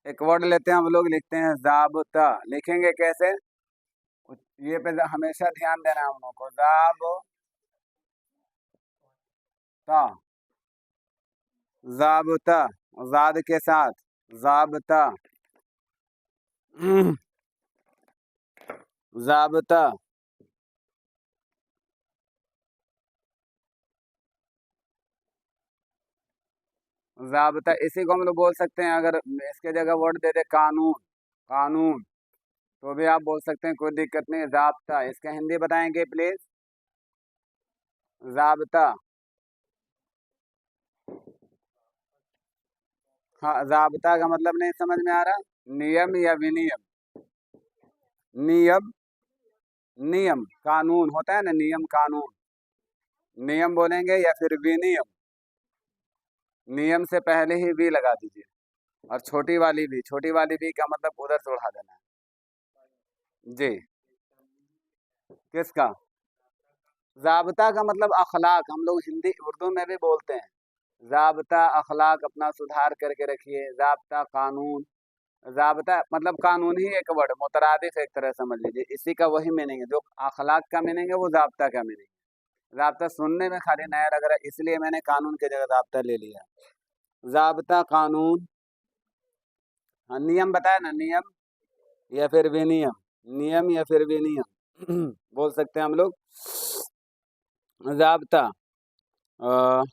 एक वर्ड लेते हैं हम लोग, लिखते हैं ज़ाब्ता। लिखेंगे कैसे? ये पे हमेशा ध्यान देना है हम लोग को। ज़ाब्ता, ज़ाब्ता, ज़ाद के साथ ज़ाब्ता, ज़ाब्ता। ज़ाब्ता इसी को हम लोग बोल सकते हैं। अगर इसके जगह वर्ड दे दे कानून, कानून, तो भी आप बोल सकते हैं, कोई दिक्कत नहीं। ज़ाब्ता, इसका हिंदी बताएंगे प्लीज? ज़ाब्ता। हाँ, ज़ाब्ता का मतलब नहीं समझ में आ रहा? नियम या विनियम? नियम, नियम कानून होता है ना, नियम कानून। नियम बोलेंगे या फिर विनियम? नियम से पहले ही वी लगा दीजिए। और छोटी वाली वी, छोटी वाली वी का मतलब उधर से उड़ा देना है। जी। किसका? ज़ाब्ता का मतलब अखलाक, हम लोग हिंदी उर्दू में भी बोलते हैं। ज़ाब्ता अखलाक अपना सुधार करके रखिए। ज़ाब्ता कानून, ज़ाब्ता मतलब कानून ही एक वर्ड, मुतरादिफ एक तरह समझ लीजिए। इसी का वही मीनिंग है, जो अखलाक का मीनिंग है वो ज़ाब्ता का मीनिंग है। ज़ाब्ता सुनने में खाली नया लग रहा है, इसलिए मैंने कानून की जगह ज़ाब्ता ले लिया। ज़ाब्ता कानून। हाँ, नियम बताया ना, नियम या फिर विनियम, नियम या फिर विनियम बोल सकते हैं हम लोग। ज़ाब्ता, अ,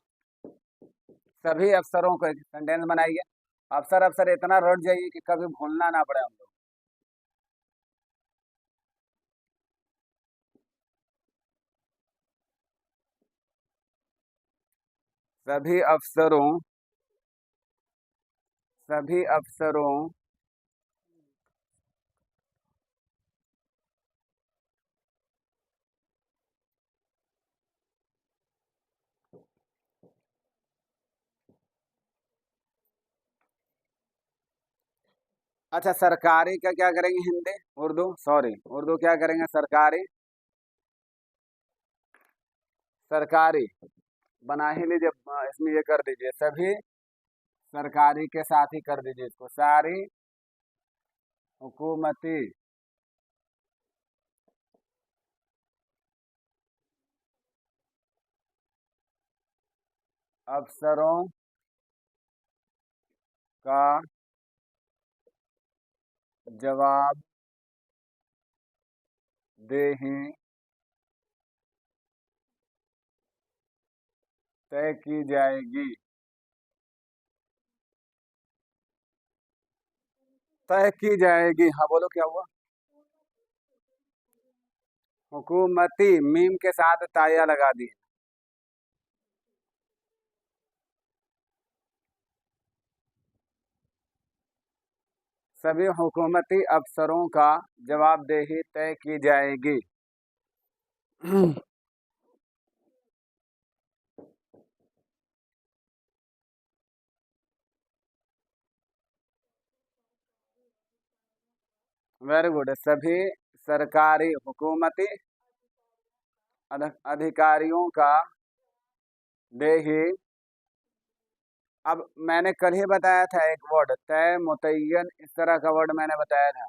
सभी अफसरों को एक सेंटेंस बनाइए। अफसर अफसर इतना रट जाइए कि कभी भूलना ना पड़े हम लोग। सभी अफसरों, सभी अफसरों, अच्छा सरकारी का क्या करेंगे हिंदी? उर्दू, सॉरी, उर्दू क्या करेंगे? सरकारी, सरकारी बना ही लीजिए। इसमें ये कर दीजिए, सभी सरकारी के साथ ही कर दीजिए इसको। सारी हुकूमती अफसरों का जवाबदेही तय की जाएगी। तय की जाएगी, हाँ बोलो क्या हुआ? हुकूमती मीम के साथ ताया लगा दी। सभी हुकूमती अफसरों का जवाबदेही तय की जाएगी। Very good. सभी सरकारी हुकूमती अधिकारियों का देही। अब मैंने कल ही बताया था एक वर्ड, तय, मुतय्यन, इस तरह का वर्ड मैंने बताया था।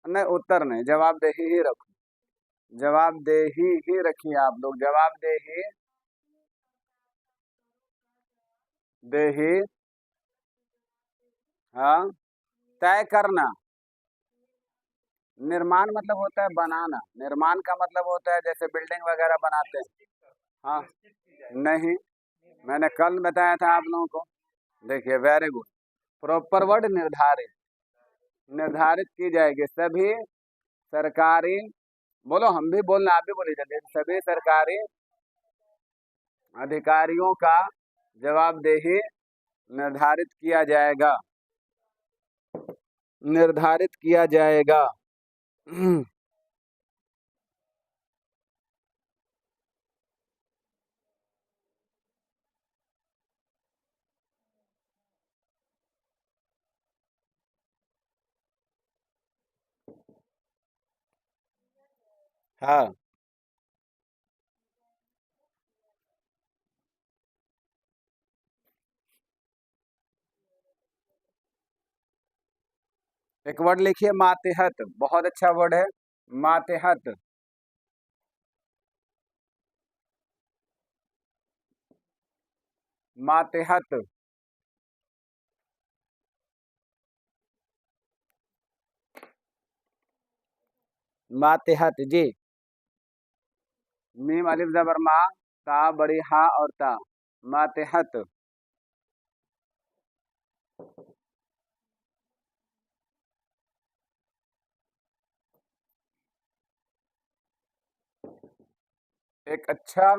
नहीं, उत्तर नहीं, जवाबदेही ही रखो। जवाबदेही ही रखिए आप लोग। जवाबदेही, देही, हाँ। तय करना, निर्माण मतलब होता है बनाना। निर्माण का मतलब होता है जैसे बिल्डिंग वगैरह बनाते हैं। हाँ, नहीं, मैंने कल बताया था आप लोगों को। देखिए, वेरी गुड। प्रॉपर वर्ड निर्धारित, निर्धारित की जाएगी। सभी सरकारी, बोलो, हम भी बोलना, आप भी बोलिए जल्दी। सभी सरकारी अधिकारियों का जवाबदेही निर्धारित किया जाएगा। निर्धारित किया जाएगा। हाँ, एक वर्ड लिखिए मातेहत, बहुत अच्छा वर्ड है मातेहत। मातेहत, मातेहत जी। मीम अलिफ जबर मा, ता बड़ी हा और ता, मातेहत। एक अच्छा,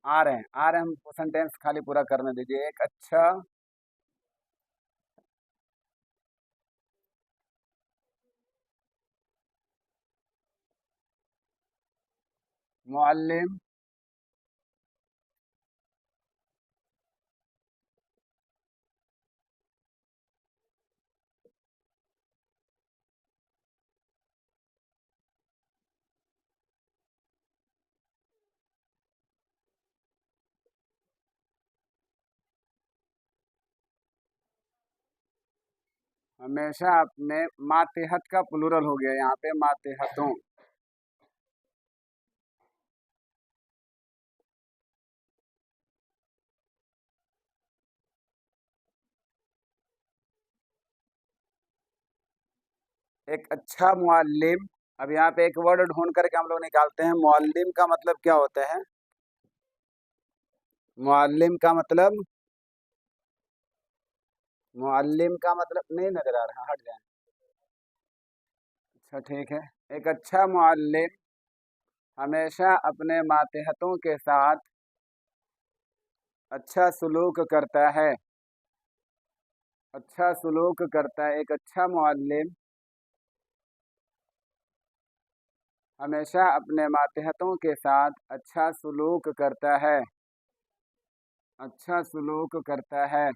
आ रहे हैं, हमको सेंटेंस खाली पूरा करने दीजिए। एक अच्छा मुअल्लिम, हमेशा अपने, मातेहत का प्लूरल हो गया यहाँ पे, मातेहतों। एक अच्छा मुअल्लिम। अब यहाँ पे एक वर्ड ढूंढ करके हम लोग निकालते हैं, मुअल्लिम का मतलब क्या होता है। मुअल्लिम का मतलब, मुअल्लिम का मतलब नहीं नजर आ रहा, हट जाए। अच्छा ठीक है। एक अच्छा मुअल्लिम हमेशा अपने मातेहतों के साथ अच्छा सलूक करता है। अच्छा सलूक करता है, एक अच्छा मुअल्लिम हमेशा अपने मातेहतों के साथ अच्छा सलूक करता है। अच्छा सलूक करता है।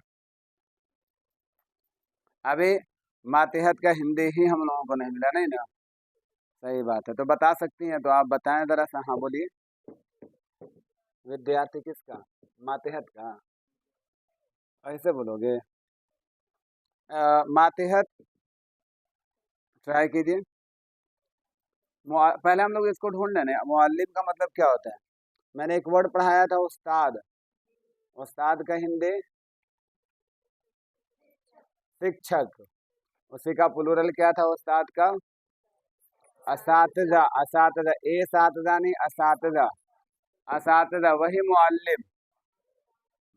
अभी मातेहत का हिंदी ही हम लोगों को नहीं मिला, नहीं ना। सही बात है, तो बता सकती हैं तो आप बताएं जरा सा। हाँ बोलिए। विद्यार्थी किसका, मातेहत का, ऐसे बोलोगे। मातेहत, ट्राई कीजिए। पहले हम लोग इसको ढूंढ लें। मुअल्लिम का मतलब क्या होता है। मैंने एक वर्ड पढ़ाया था उस्ताद, उस्ताद का हिंदी शिक्षक। उसी का प्लूरल क्या था उस्ताद का, असातिज़ा। असातिज़ा, ए सातिज़ा नहीं, असातिज़ा। असातिज़ा वही मुअल्लिम।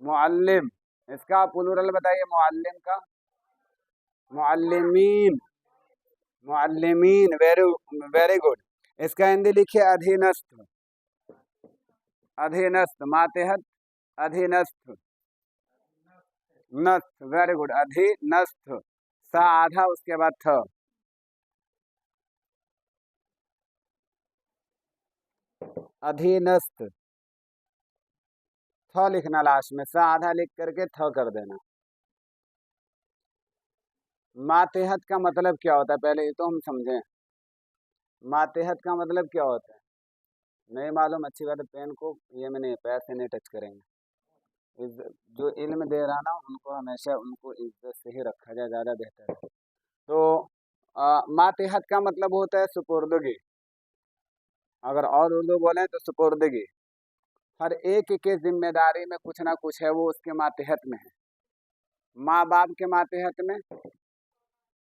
मुअल्लिम, इसका प्लूरल बताइए मुअल्लिम का। मुअल्लिमीन, मुअल्लिमीन, वेरी वेरी गुड। इसका हिंदी लिखिए अधीनस्थ। अधीनस्थ, मातेहत अधीनस्थ। नस्थ, वेरी गुड, अधीनस्थ। सा आधा उसके बाद थ। अधीनस्थ, थ लिखना लास्ट में, सा आधा लिख करके थ कर देना। मातेहत का मतलब क्या होता है, पहले ये तो हम समझें। मातेहत का मतलब क्या होता है, नहीं मालूम, अच्छी बात है। पेन को ये में नहीं, पैर से नहीं टच करेंगे। जो इल्म दे रहा ना उनको हमेशा उनको इज्जत से ही रखा जाए, ज़्यादा बेहतर है। तो मातेहत का मतलब होता है सुपुर्दगी। अगर और उर्दू बोलें तो सुपुर्दगी। हर एक की जिम्मेदारी में कुछ ना कुछ है, वो उसके मातेहत में है। माँ बाप के मातेहत में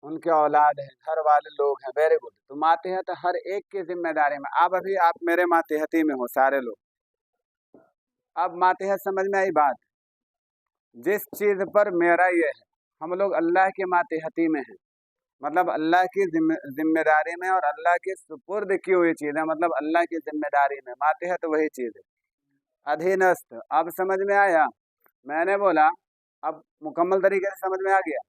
उनके औलाद हैं, घर वाले लोग हैं, वेरी गुड। तो मातेहत हर एक की जिम्मेदारी में। अब अभी आप मेरे मातेहती में हो सारे लोग। अब मातेहत समझ में आई बात। जिस चीज पर मेरा ये है, हम लोग अल्लाह के मातेहती में हैं। मतलब अल्लाह की जिम्मेदारी में, और अल्लाह के सुपुर्द की हुई चीज है, मतलब अल्लाह की जिम्मेदारी में मातेहत वही चीज है। अधीनस्थ, अब समझ में आया। मैंने बोला, अब मुकम्मल तरीके से समझ में आ गया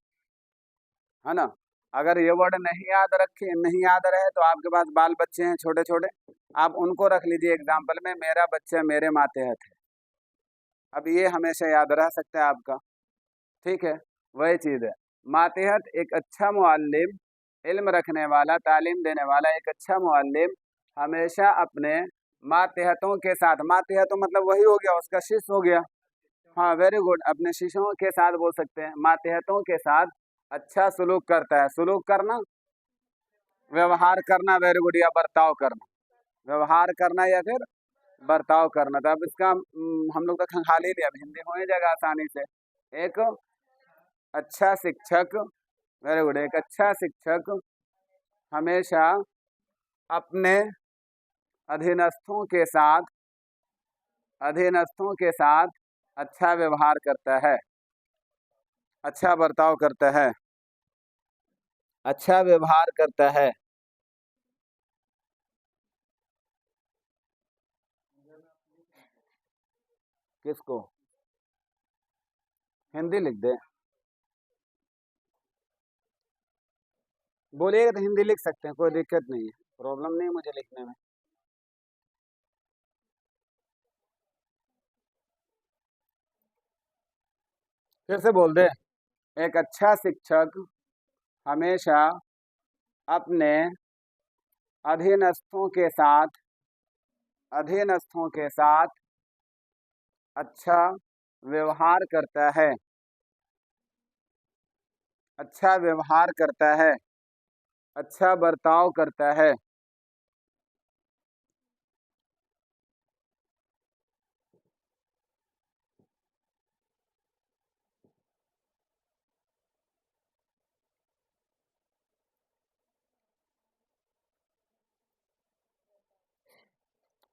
है ना। अगर ये वर्ड नहीं याद रखे, नहीं याद रहे, तो आपके पास बाल बच्चे हैं छोटे छोटे, आप उनको रख लीजिए एग्जाम्पल में, मेरा बच्चा मेरे मातेहत है। अब ये हमेशा याद रह सकता है आपका। ठीक है, वही चीज़ है। मातेहत, एक अच्छा मुअल्लिम, इल्म रखने वाला, तालीम देने वाला एक अच्छा मुअल्लिम हमेशा अपने मातेहतों के साथ, मातेहतों मतलब वही हो गया, उसका शिष्य हो गया। हाँ वेरी गुड, अपने शिष्यों के साथ बोल सकते हैं, मातेहतों के साथ अच्छा सुलूक करता है, सुलूक करना, व्यवहार करना, वेरी गुड, या बर्ताव करना, व्यवहार करना या फिर बर्ताव करना। तो अब इसका हम लोग तो खंगाली लिया, अब हिंदी हो ही जाएगा आसानी से। एक अच्छा शिक्षक, वेरी गुड, एक अच्छा शिक्षक हमेशा अपने अधीनस्थों के साथ अच्छा व्यवहार करता है, अच्छा बर्ताव करता है, अच्छा व्यवहार करता है। किसको? हिंदी लिख दे, बोलिएगा तो हिंदी लिख सकते हैं, कोई दिक्कत नहीं है, प्रॉब्लम नहीं है मुझे लिखने में। फिर से बोल दे। एक अच्छा शिक्षक हमेशा अपने अधीनस्थों के साथ अधीनस्थों के साथ अच्छा व्यवहार करता है, अच्छा व्यवहार करता है, अच्छा बर्ताव करता है।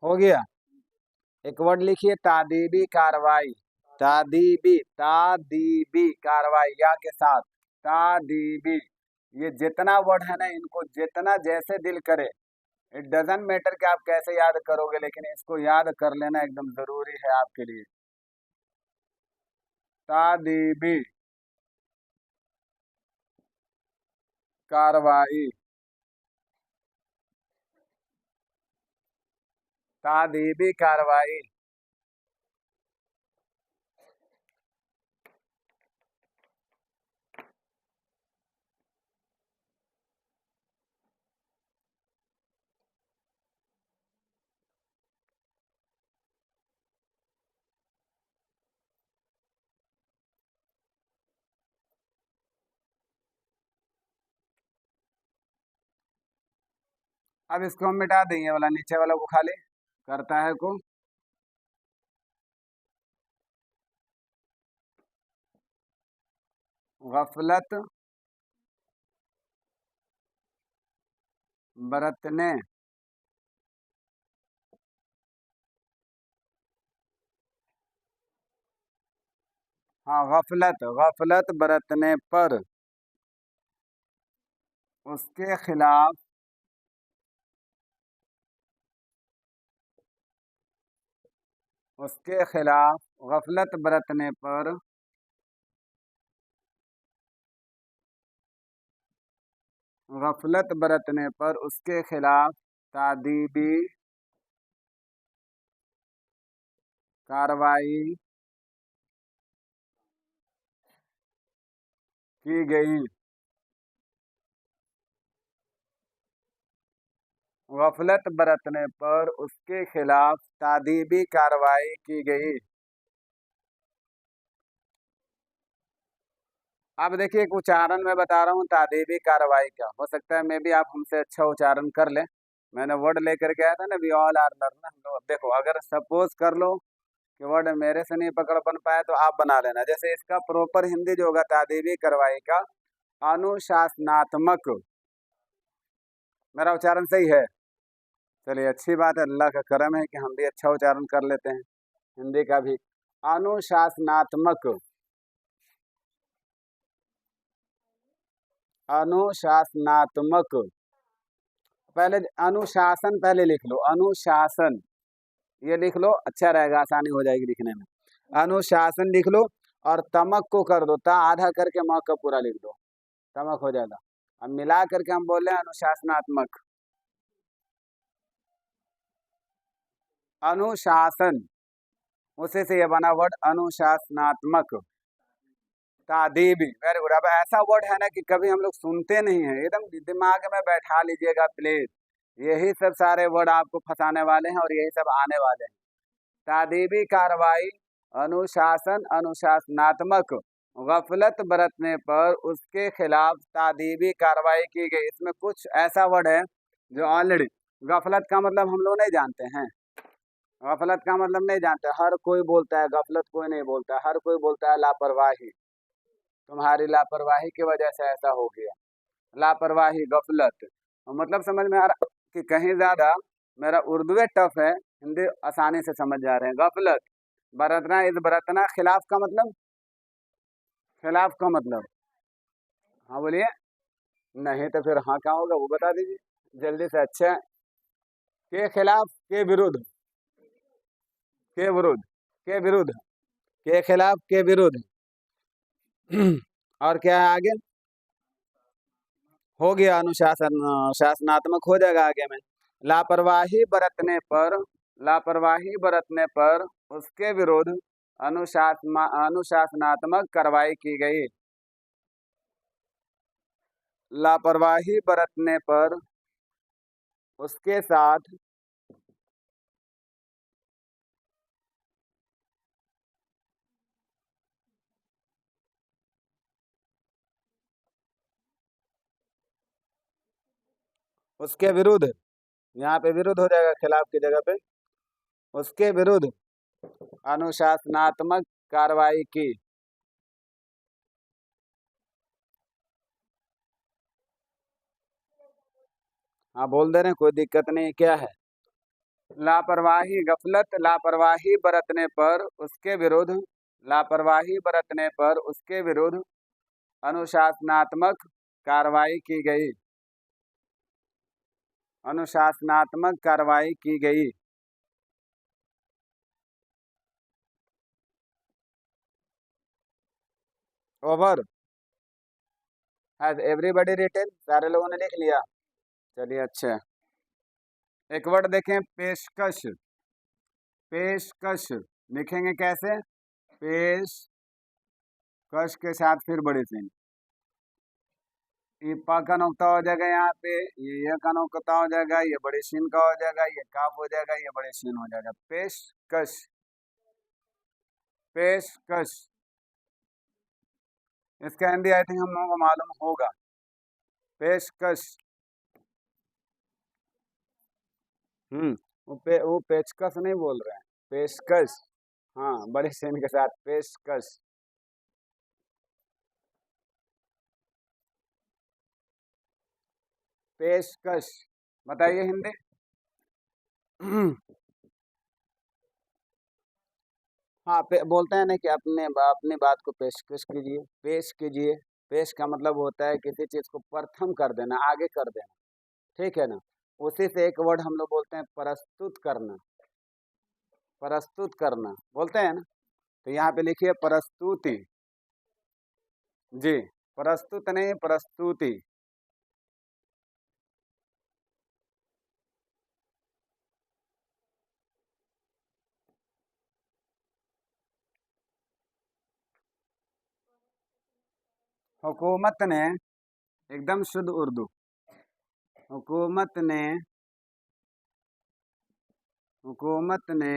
हो गया। एक वर्ड लिखिए, तादीबी कार्रवाई, तादीबी कार्रवाई या के साथ, तादीबी। ये जितना वर्ड है ना, इनको जितना जैसे दिल करे, इट डजेंट मैटर कि आप कैसे याद करोगे, लेकिन इसको याद कर लेना एकदम जरूरी है आपके लिए। तादीबी कार्रवाई, तादीबी कार्रवाई। अब इसको हम मिटा देंगे, वाला नीचे वाला को खाली करता है को। गफलत बरतने, हाँ, गफलत गफलत बरतने पर उसके खिलाफ उसके खिलाफ गफलत बरतने पर गफलत बरतने पर उसके खिलाफ तादीबी कार्रवाई की गई। गफलत बरतने पर उसके खिलाफ तादीबी कार्रवाई की गई। अब देखिए, एक उच्चारण मैं बता रहा हूँ तादीबी कार्रवाई का, हो सकता है मैं भी आप हमसे अच्छा उच्चारण कर लें। मैंने वर्ड लेकर के आया था ना, वी ऑल आर लर्नर, हम लोग। देखो, अगर सपोज कर लो कि वर्ड मेरे से नहीं पकड़ बन पाया तो आप बना लेना। जैसे इसका प्रॉपर हिंदी जो होगा तादीबी कार्रवाई का, अनुशासनात्मक। मेरा उच्चारण सही है? चलिए, अच्छी बात है, अल्लाह का करम है कि हम भी अच्छा उच्चारण कर लेते हैं हिंदी का भी। अनुशासनात्मक, अनुशासनात्मक। पहले अनुशासन पहले लिख लो, अनुशासन, ये लिख लो, अच्छा रहेगा, आसानी हो जाएगी लिखने में। अनुशासन लिख लो, और तमक को कर दो, ता आधा करके मक का पूरा लिख दो, तमक हो जाएगा। अब मिला करके हम बोल रहे हैं अनुशासनात्मक, अनुशासन, उसी से ये बना वर्ड अनुशासनात्मक। तादीबी, वेरी गुड। अब ऐसा वर्ड है ना कि कभी हम लोग सुनते नहीं है, एकदम दिमाग में बैठा लीजिएगा प्लीज। यही सब सारे वर्ड आपको फंसाने वाले हैं और यही सब आने वाले हैं। तादीबी कार्रवाई, अनुशासन, अनुशासनात्मक, गफलत बरतने पर उसके खिलाफ तादीबी कार्रवाई की गई। इसमें कुछ ऐसा वर्ड है जो ऑलरेडी, गफलत का मतलब हम लोग नहीं जानते हैं, गफलत का मतलब नहीं जानते, हर कोई बोलता है गफलत, कोई नहीं बोलता, हर कोई बोलता है लापरवाही, तुम्हारी लापरवाही की वजह से ऐसा हो गया, लापरवाही गफलत। मतलब समझ में आ रहा कि कहीं ज़्यादा मेरा उर्दू टफ है, हिंदी आसानी से समझ जा रहे हैं। गफलत बरतना, इस बरतना खिलाफ का मतलब, खिलाफ का मतलब, हाँ बोलिए, नहीं तो फिर हाँ क्या होगा वो बता दीजिए जल्दी से। अच्छा, के खिलाफ, के विरुद्ध, के विरुद्ध, के विरुद्ध, के खिलाफ, के विरुद्ध। और क्या है आगे? हो गया अनुशासन, शासनात्मक हो जाएगा आगे में। लापरवाही बरतने पर, लापरवाही बरतने पर उसके विरुद्ध अनुशासनात्मक कार्रवाई की गई। लापरवाही बरतने पर उसके साथ उसके विरुद्ध, यहाँ पे विरुद्ध हो जाएगा खिलाफ की जगह पे, उसके विरुद्ध अनुशासनात्मक कार्रवाई की। हाँ बोल दे रहे हैं, कोई दिक्कत नहीं, क्या है? लापरवाही, गफलत लापरवाही बरतने पर उसके विरुद्ध, लापरवाही बरतने पर उसके विरुद्ध अनुशासनात्मक कार्रवाई की गई, अनुशासनात्मक कार्रवाई की गई। ओवर, हैज एवरीबॉडी रिटन, सारे लोगों ने लिख लिया? चलिए अच्छा। एक वर्ड देखें, पेशकश, पेशकश लिखेंगे कैसे? पेशकश के साथ फिर बड़े से पा का नुक्ता हो जाएगा यहाँ पे, ये का नुक्ता हो जाएगा, ये बड़े सीन का हो जाएगा, ये काफ हो जाएगा, ये बड़े सीन हो जाएगा। पेशकश, पेशकश, इसका हिंदी आई थिंक हम लोगों को मालूम होगा। पेशकश, वो पेचकस नहीं बोल रहे हैं, पेशकश। हाँ बड़े सीन के साथ पेशकश। पेशकश बताइए हिंदी। हाँ बोलते हैं ना कि अपने अपनी बात को पेशकश कीजिए, पेश कीजिए। पेश का मतलब होता है किसी चीज को प्रथम कर देना, आगे कर देना, ठीक है ना। उसी से एक वर्ड हम लोग बोलते हैं प्रस्तुत करना, प्रस्तुत करना बोलते हैं ना। तो यहाँ पे लिखिए प्रस्तुति, जी, प्रस्तुत नहीं प्रस्तुति। हुकूमत ने, एकदम शुद्ध उर्दू, हुकूमत ने, हुकूमत ने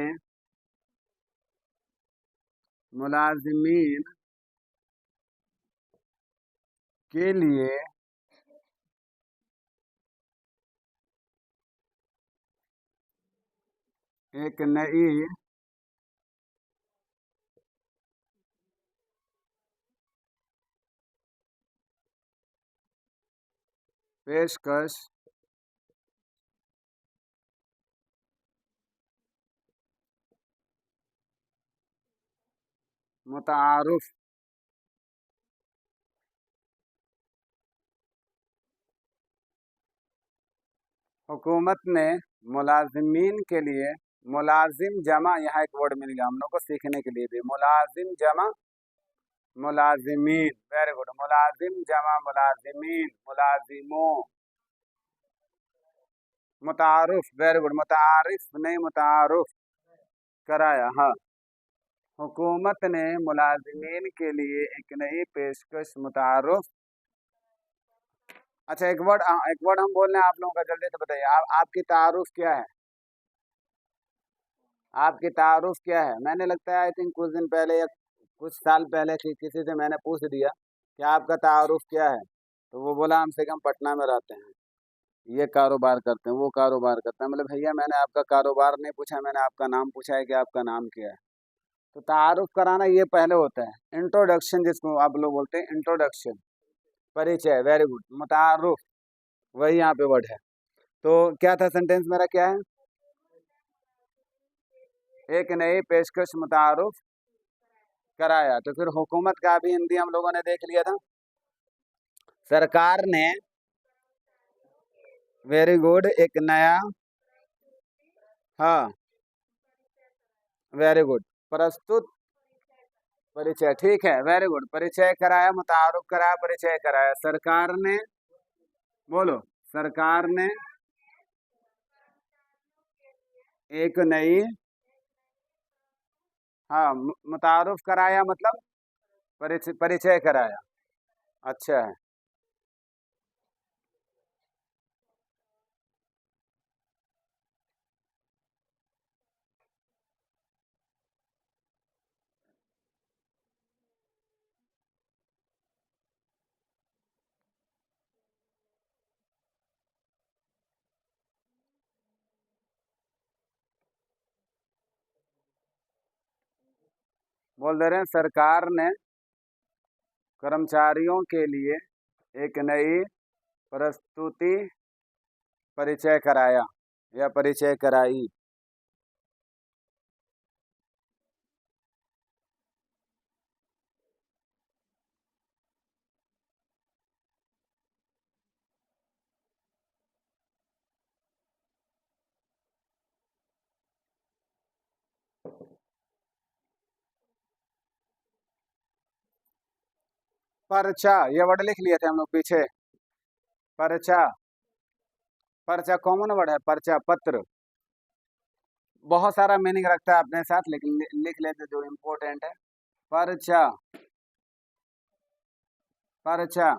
मुलाजिमीन के लिए एक नई पेशकश मुतारुफ, हुकूमत ने मुलाजिमीन के लिए, मुलाजिम जमा, यहाँ एक वर्ड मिल गया हम लोग को सीखने के लिए भी, मुलाजिम जमा मुलाजिमीन, वेरी गुड, मुलाजिम जमा मुलाजिमीन, मुलाजिमों, मुतारुफ, वेरी गुड, मुतारिफ नहीं मुतारुफ कराया, हाँ। हुकूमत ने मुलाजिमीन के लिए एक नई पेशकश मुतारुफ। अच्छा एक वर्ड हम बोल रहे हैं आप लोगों का, जल्दी से बताइए, आपकी तारुफ क्या है? आपकी तारुफ क्या है? मैंने लगता है आई थिंक कुछ दिन पहले या कुछ साल पहले किसी से मैंने पूछ दिया कि आपका तारुफ क्या है, तो वो बोला हमसे कि हम पटना में रहते हैं, ये कारोबार करते हैं, वो कारोबार करते हैं। मतलब भैया मैंने आपका कारोबार नहीं पूछा, मैंने आपका नाम पूछा है कि आपका नाम क्या है। तो तारुफ कराना ये पहले होता है, इंट्रोडक्शन जिसको आप लोग बोलते हैं, इंट्रोडक्शन, परिचय। वेरी गुड, मुतारुफ, वही यहाँ पे वर्ड है। तो क्या था सेंटेंस मेरा, क्या है? एक नई पेशकश मुतारुफ कराया। तो फिर हुकूमत का भी हिंदी हम लोगों ने देख लिया था। सरकार ने, वेरी गुड, एक नया, हाँ वेरी गुड, प्रस्तुत परिचय, ठीक है, वेरी गुड। परिचय कराया, मुतारुफ कराया, परिचय कराया। सरकार ने, बोलो, सरकार ने एक नई, हाँ, मुतारुफ कराया मतलब परिचय, परिचय कराया। अच्छा है। बोल दे रहे हैं सरकार ने कर्मचारियों के लिए एक नई प्रस्तुति परिचय कराया या परिचय कराई। पर्चा, ये वर्ड लिख लिए थे हम लोग पीछे। पर्चा, पर्चा कॉमन वर्ड है, पर्चा, पत्र। बहुत सारा मीनिंग रखता है अपने साथ, लेकिन लिख लेते जो इम्पोर्टेंट है। पर्चा, पर्चा।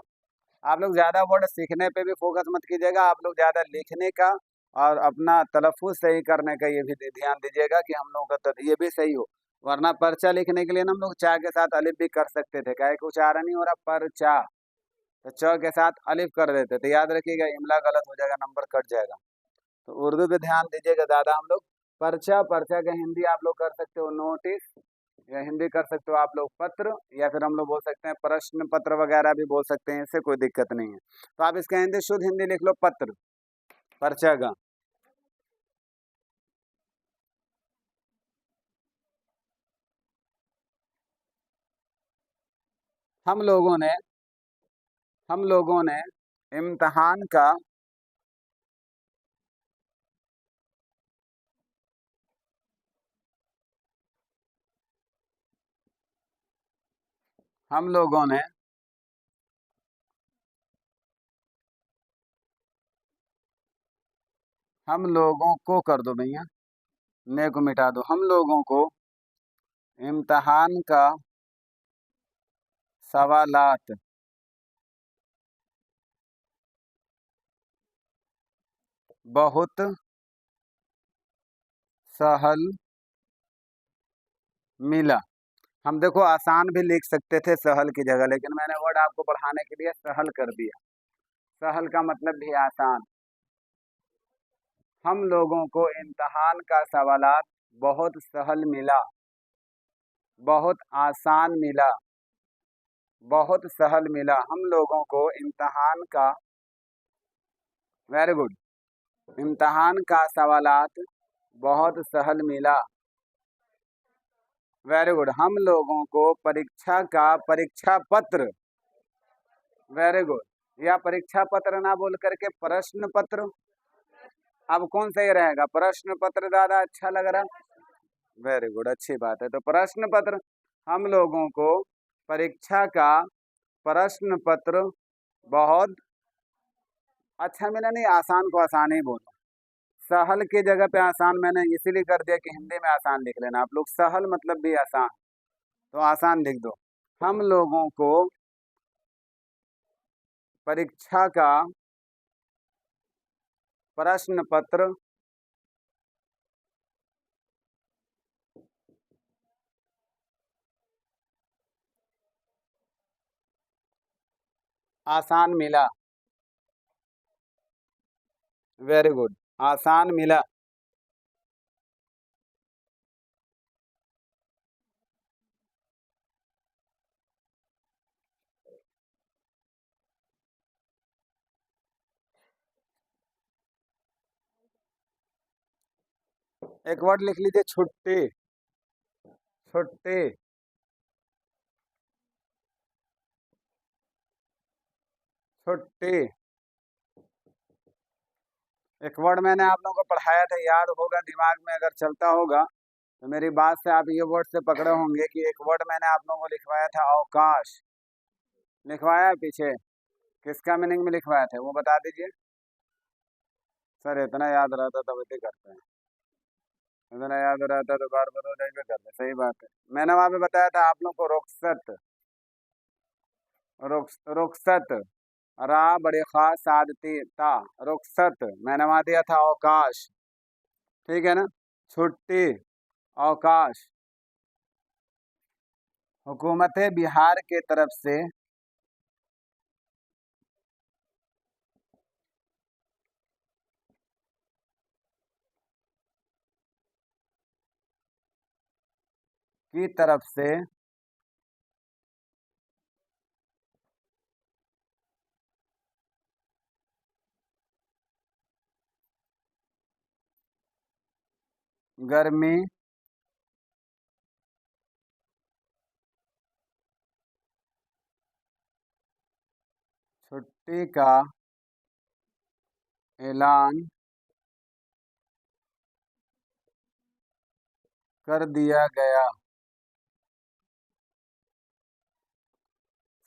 आप लोग ज्यादा वर्ड सीखने पे भी फोकस मत कीजिएगा, आप लोग ज्यादा लिखने का और अपना तलफ्फुज सही करने का ये भी ध्यान दीजिएगा कि हम लोगों का ये भी सही हो। वरना पर्चा लिखने के लिए ना हम लोग चा के साथ अलिफ भी कर सकते थे, क्या उच्चारण नहीं हो रहा, पर्चा, तो च के साथ अलिफ कर देते थे। याद रखिएगा, इमला गलत हो जाएगा, नंबर कट जाएगा। तो उर्दू पे ध्यान दीजिएगा ज़्यादा हम लोग। पर्चा, पर्चा का हिंदी आप लोग कर सकते हो नोटिस, या हिंदी कर सकते हो आप लोग पत्र, या फिर हम लोग बोल सकते हैं प्रश्न पत्र वगैरह भी बोल सकते हैं, इससे कोई दिक्कत नहीं है। तो आप इसका हिंदी, शुद्ध हिंदी लिख लो, पत्र, पर्चा का। हम लोगों ने, हम लोगों ने इम्तहान का, हम लोगों ने, हम लोगों को कर दो भैया, ने को मिटा दो, हम लोगों को इम्तहान का सवालात बहुत सहल मिला। हम देखो आसान भी लिख सकते थे सहल की जगह, लेकिन मैंने वर्ड आपको बढ़ाने के लिए सहल कर दिया। सहल का मतलब भी आसान। हम लोगों को इम्तहान का सवालात बहुत सहल मिला, बहुत आसान मिला, बहुत सहल मिला। हम लोगों को इम्तहान का, वेरी गुड, इम्तहान का सवालात बहुत सहल मिला, वेरी गुड। हम लोगों को परीक्षा का परीक्षा पत्र, वेरी गुड, या परीक्षा पत्र ना बोल करके प्रश्न पत्र। अब कौन सही रहेगा, प्रश्न पत्र ज्यादा अच्छा लग रहा। वेरी गुड, अच्छी बात है। तो प्रश्न पत्र, हम लोगों को परीक्षा का प्रश्न पत्र बहुत अच्छा मिला। नहीं, आसान को आसान ही बोलो, सहल की जगह पे आसान मैंने इसीलिए कर दिया कि हिंदी में आसान लिख लेना आप लोग, सहल मतलब भी आसान, तो आसान लिख दो। हम लोगों को परीक्षा का प्रश्न पत्र आसान मिला। Very good. आसान मिला। एक वर्ड लिख लीजिए, छुट्टी। छुट्टी। छुट्टी। एक वर्ड मैंने आप लोगों को पढ़ाया था, याद होगा, दिमाग में अगर चलता होगा तो मेरी बात से आप ये वर्ड से पकड़े होंगे कि एक वर्ड मैंने आप लोगों को लिखवाया था, अवकाश। लिखवाया है पीछे। किसका मीनिंग में लिखवाया था वो बता दीजिए। सर इतना याद रहता तब इतने करते हैं। इतना याद रहता तो बार बार हो जाएगा करते, सही बात है। मैंने वहां पे बताया था आप लोग को, रुखसत। रुखसत। रा बड़े खास सादती ता। रुखसत मैंने वहां दिया था अवकाश। ठीक है ना। छुट्टी। अवकाश। हुकूमत बिहार के तरफ से। की तरफ से गर्मी। छुट्टी का ऐलान कर दिया गया।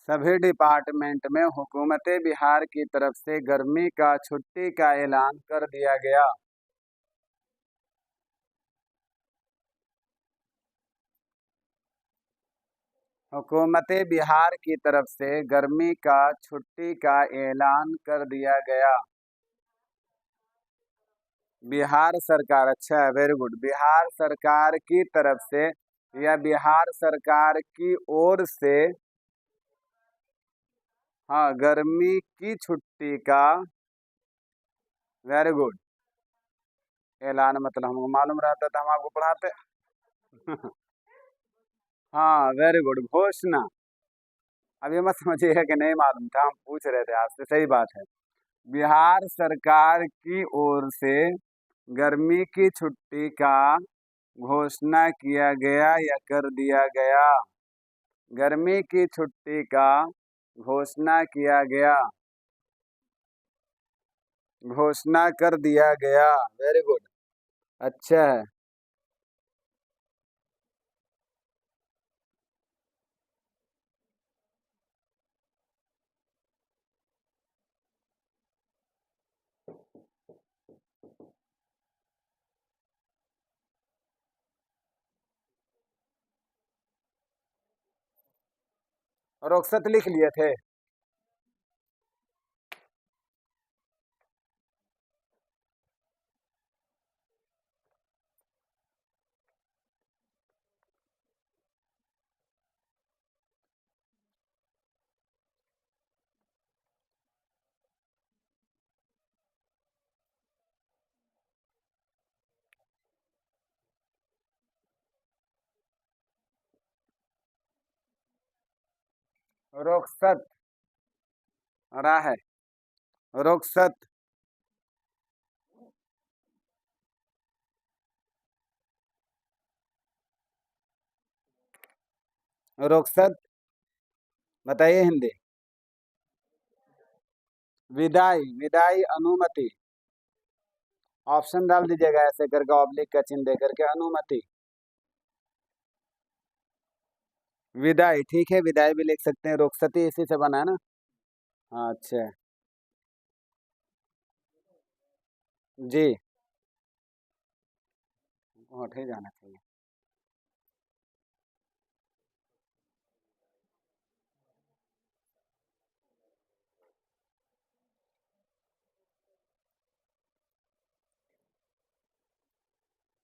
सभी डिपार्टमेंट में हुकूमत बिहार की तरफ से गर्मी का छुट्टी का ऐलान कर दिया गया। हुकूमत बिहार की तरफ से गर्मी का छुट्टी का ऐलान कर दिया गया। बिहार सरकार, अच्छा है, वेरी गुड। बिहार सरकार की तरफ से या बिहार सरकार की ओर से। हाँ, गर्मी की छुट्टी का। Very good. ऐलान मतलब हमको मालूम रहता था, हम आपको पढ़ाते। हाँ, वेरी गुड, घोषणा। अब ये मत समझिएगा कि नहीं मालूम था, हम पूछ रहे थे आपसे, सही बात है। बिहार सरकार की ओर से गर्मी की छुट्टी का घोषणा किया गया या कर दिया गया। गर्मी की छुट्टी का घोषणा किया गया। घोषणा कर दिया गया। Very good. अच्छा है। रुखसत लिख लिए थे। रुखसत। रहा है। रुखसत। रुखसत। बताइए हिंदी। विदाई। विदाई अनुमति। ऑप्शन डाल दीजिएगा ऐसे करके, ऑब्लिक का चिन्ह दे करके, अनुमति। विदाई ठीक है, विदाई भी लिख सकते हैं, रुखसती इसी से बना है ना। हाँ, अच्छा। जी। होठे जाना चाहिए।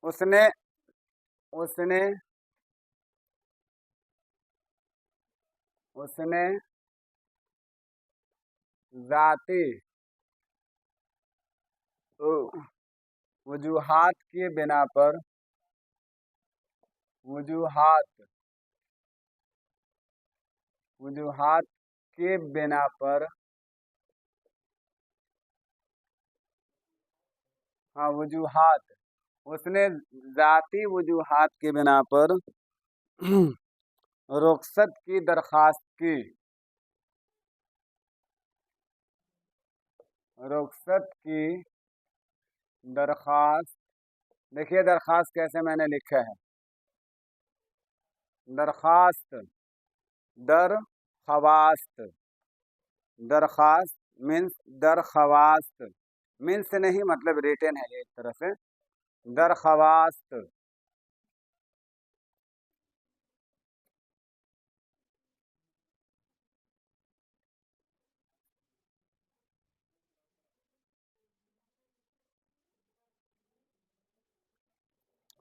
उसने। उसने। उसने जाति वजूहात के बिना पर, वजूहात वजूहात के बिना पर, हाँ वजूहात, उसने जाति वजूहात के बिना पर रुखसत की दरखास्त की, रुखसत की दरखास्त। देखिए दरखास्त कैसे मैंने लिखा है, दरखास्त, दरख्वास्त, दरखास्त मीन्स, दरख्वास्त मीन्स नहीं मतलब रिटन है ये एक तरह से, दरख्वास्त।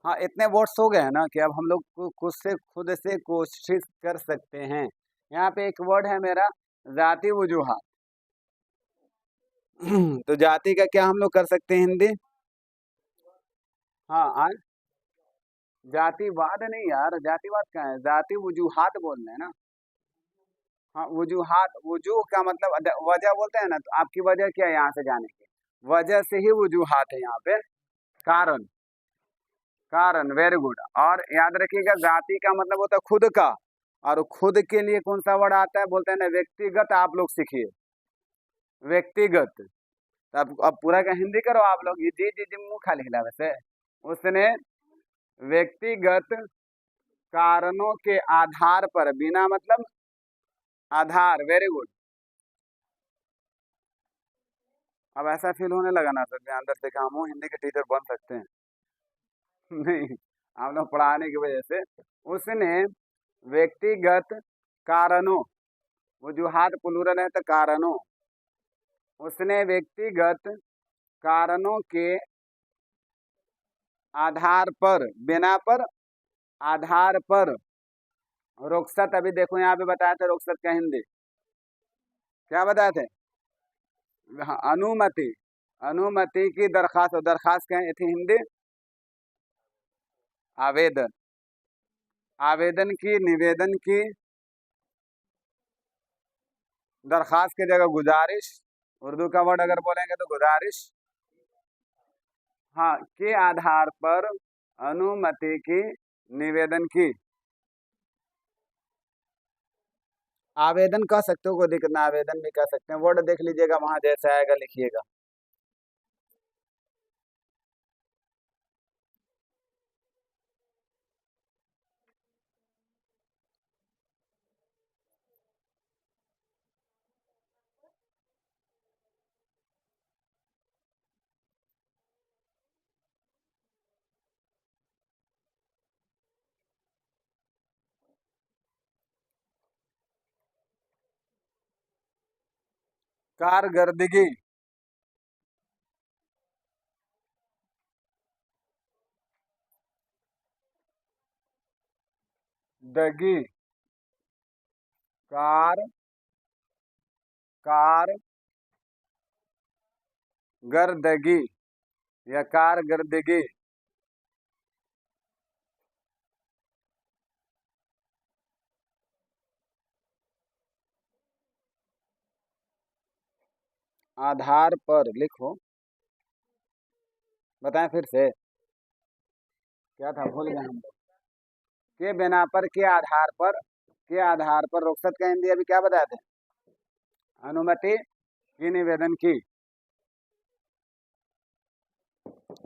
हाँ इतने वर्ड्स हो गए हैं ना कि अब हम लोग खुद से कोशिश कर सकते हैं। यहाँ पे एक वर्ड है मेरा, जाति वजूहात। तो जाति का क्या हम लोग कर सकते हैं हिंदी? हाँ जातिवाद नहीं यार, जातिवाद क्या है, जाति वजूहात बोलना है ना। हाँ वजूहात, वजूह का मतलब वजह बोलते हैं ना, तो आपकी वजह क्या है यहाँ से जाने की, वजह से ही वजूहात है यहाँ पे, कारण, कारण, वेरी गुड। और याद रखिएगा जाति का मतलब होता है खुद का, और खुद के लिए कौन सा वर्ड आता है, बोलते हैं ना व्यक्तिगत। आप लोग सीखिए व्यक्तिगत। अब पूरा का हिंदी करो आप लोग, ये जी जी जी मुंह खाली हिला वैसे। उसने व्यक्तिगत कारणों के आधार पर, बिना मतलब आधार, वेरी गुड। अब ऐसा फील होने लगा ना सर अंदर से काम हो हिंदी के टीचर बन सकते हैं। नहीं, आप लोग पढ़ाने की वजह से। उसने व्यक्तिगत कारणों, वजूहात प्लूरल है तो कारणों, उसने व्यक्तिगत कारणों के आधार पर, बिना पर, आधार पर रुखसत। अभी देखो यहाँ पे बताया था रुखसत का हिंदी क्या बताए थे? हाँ, अनुमति, अनुमति की दरखास्त, दरखास्त क्या थी हिंदी? आवेदन, आवेदन की, निवेदन की, दरखास्त की जगह गुजारिश, उर्दू का वर्ड अगर बोलेंगे तो गुजारिश। हाँ के आधार पर अनुमति की, निवेदन की, आवेदन कह सकते हो, कोई दिक्कत ना, आवेदन भी कह सकते हैं। वर्ड देख लीजिएगा वहां जैसा आएगा लिखिएगा। कारकर्दगी, दगी, कार, कार गर्दगी या कारकर्दगी। आधार पर लिखो, बताएं फिर से, क्या था भूल गए हम लोग। के बिना पर, के आधार पर, के आधार पर रुखसत का हिंदी अभी क्या बताए थे? अनुमति की, निवेदन की।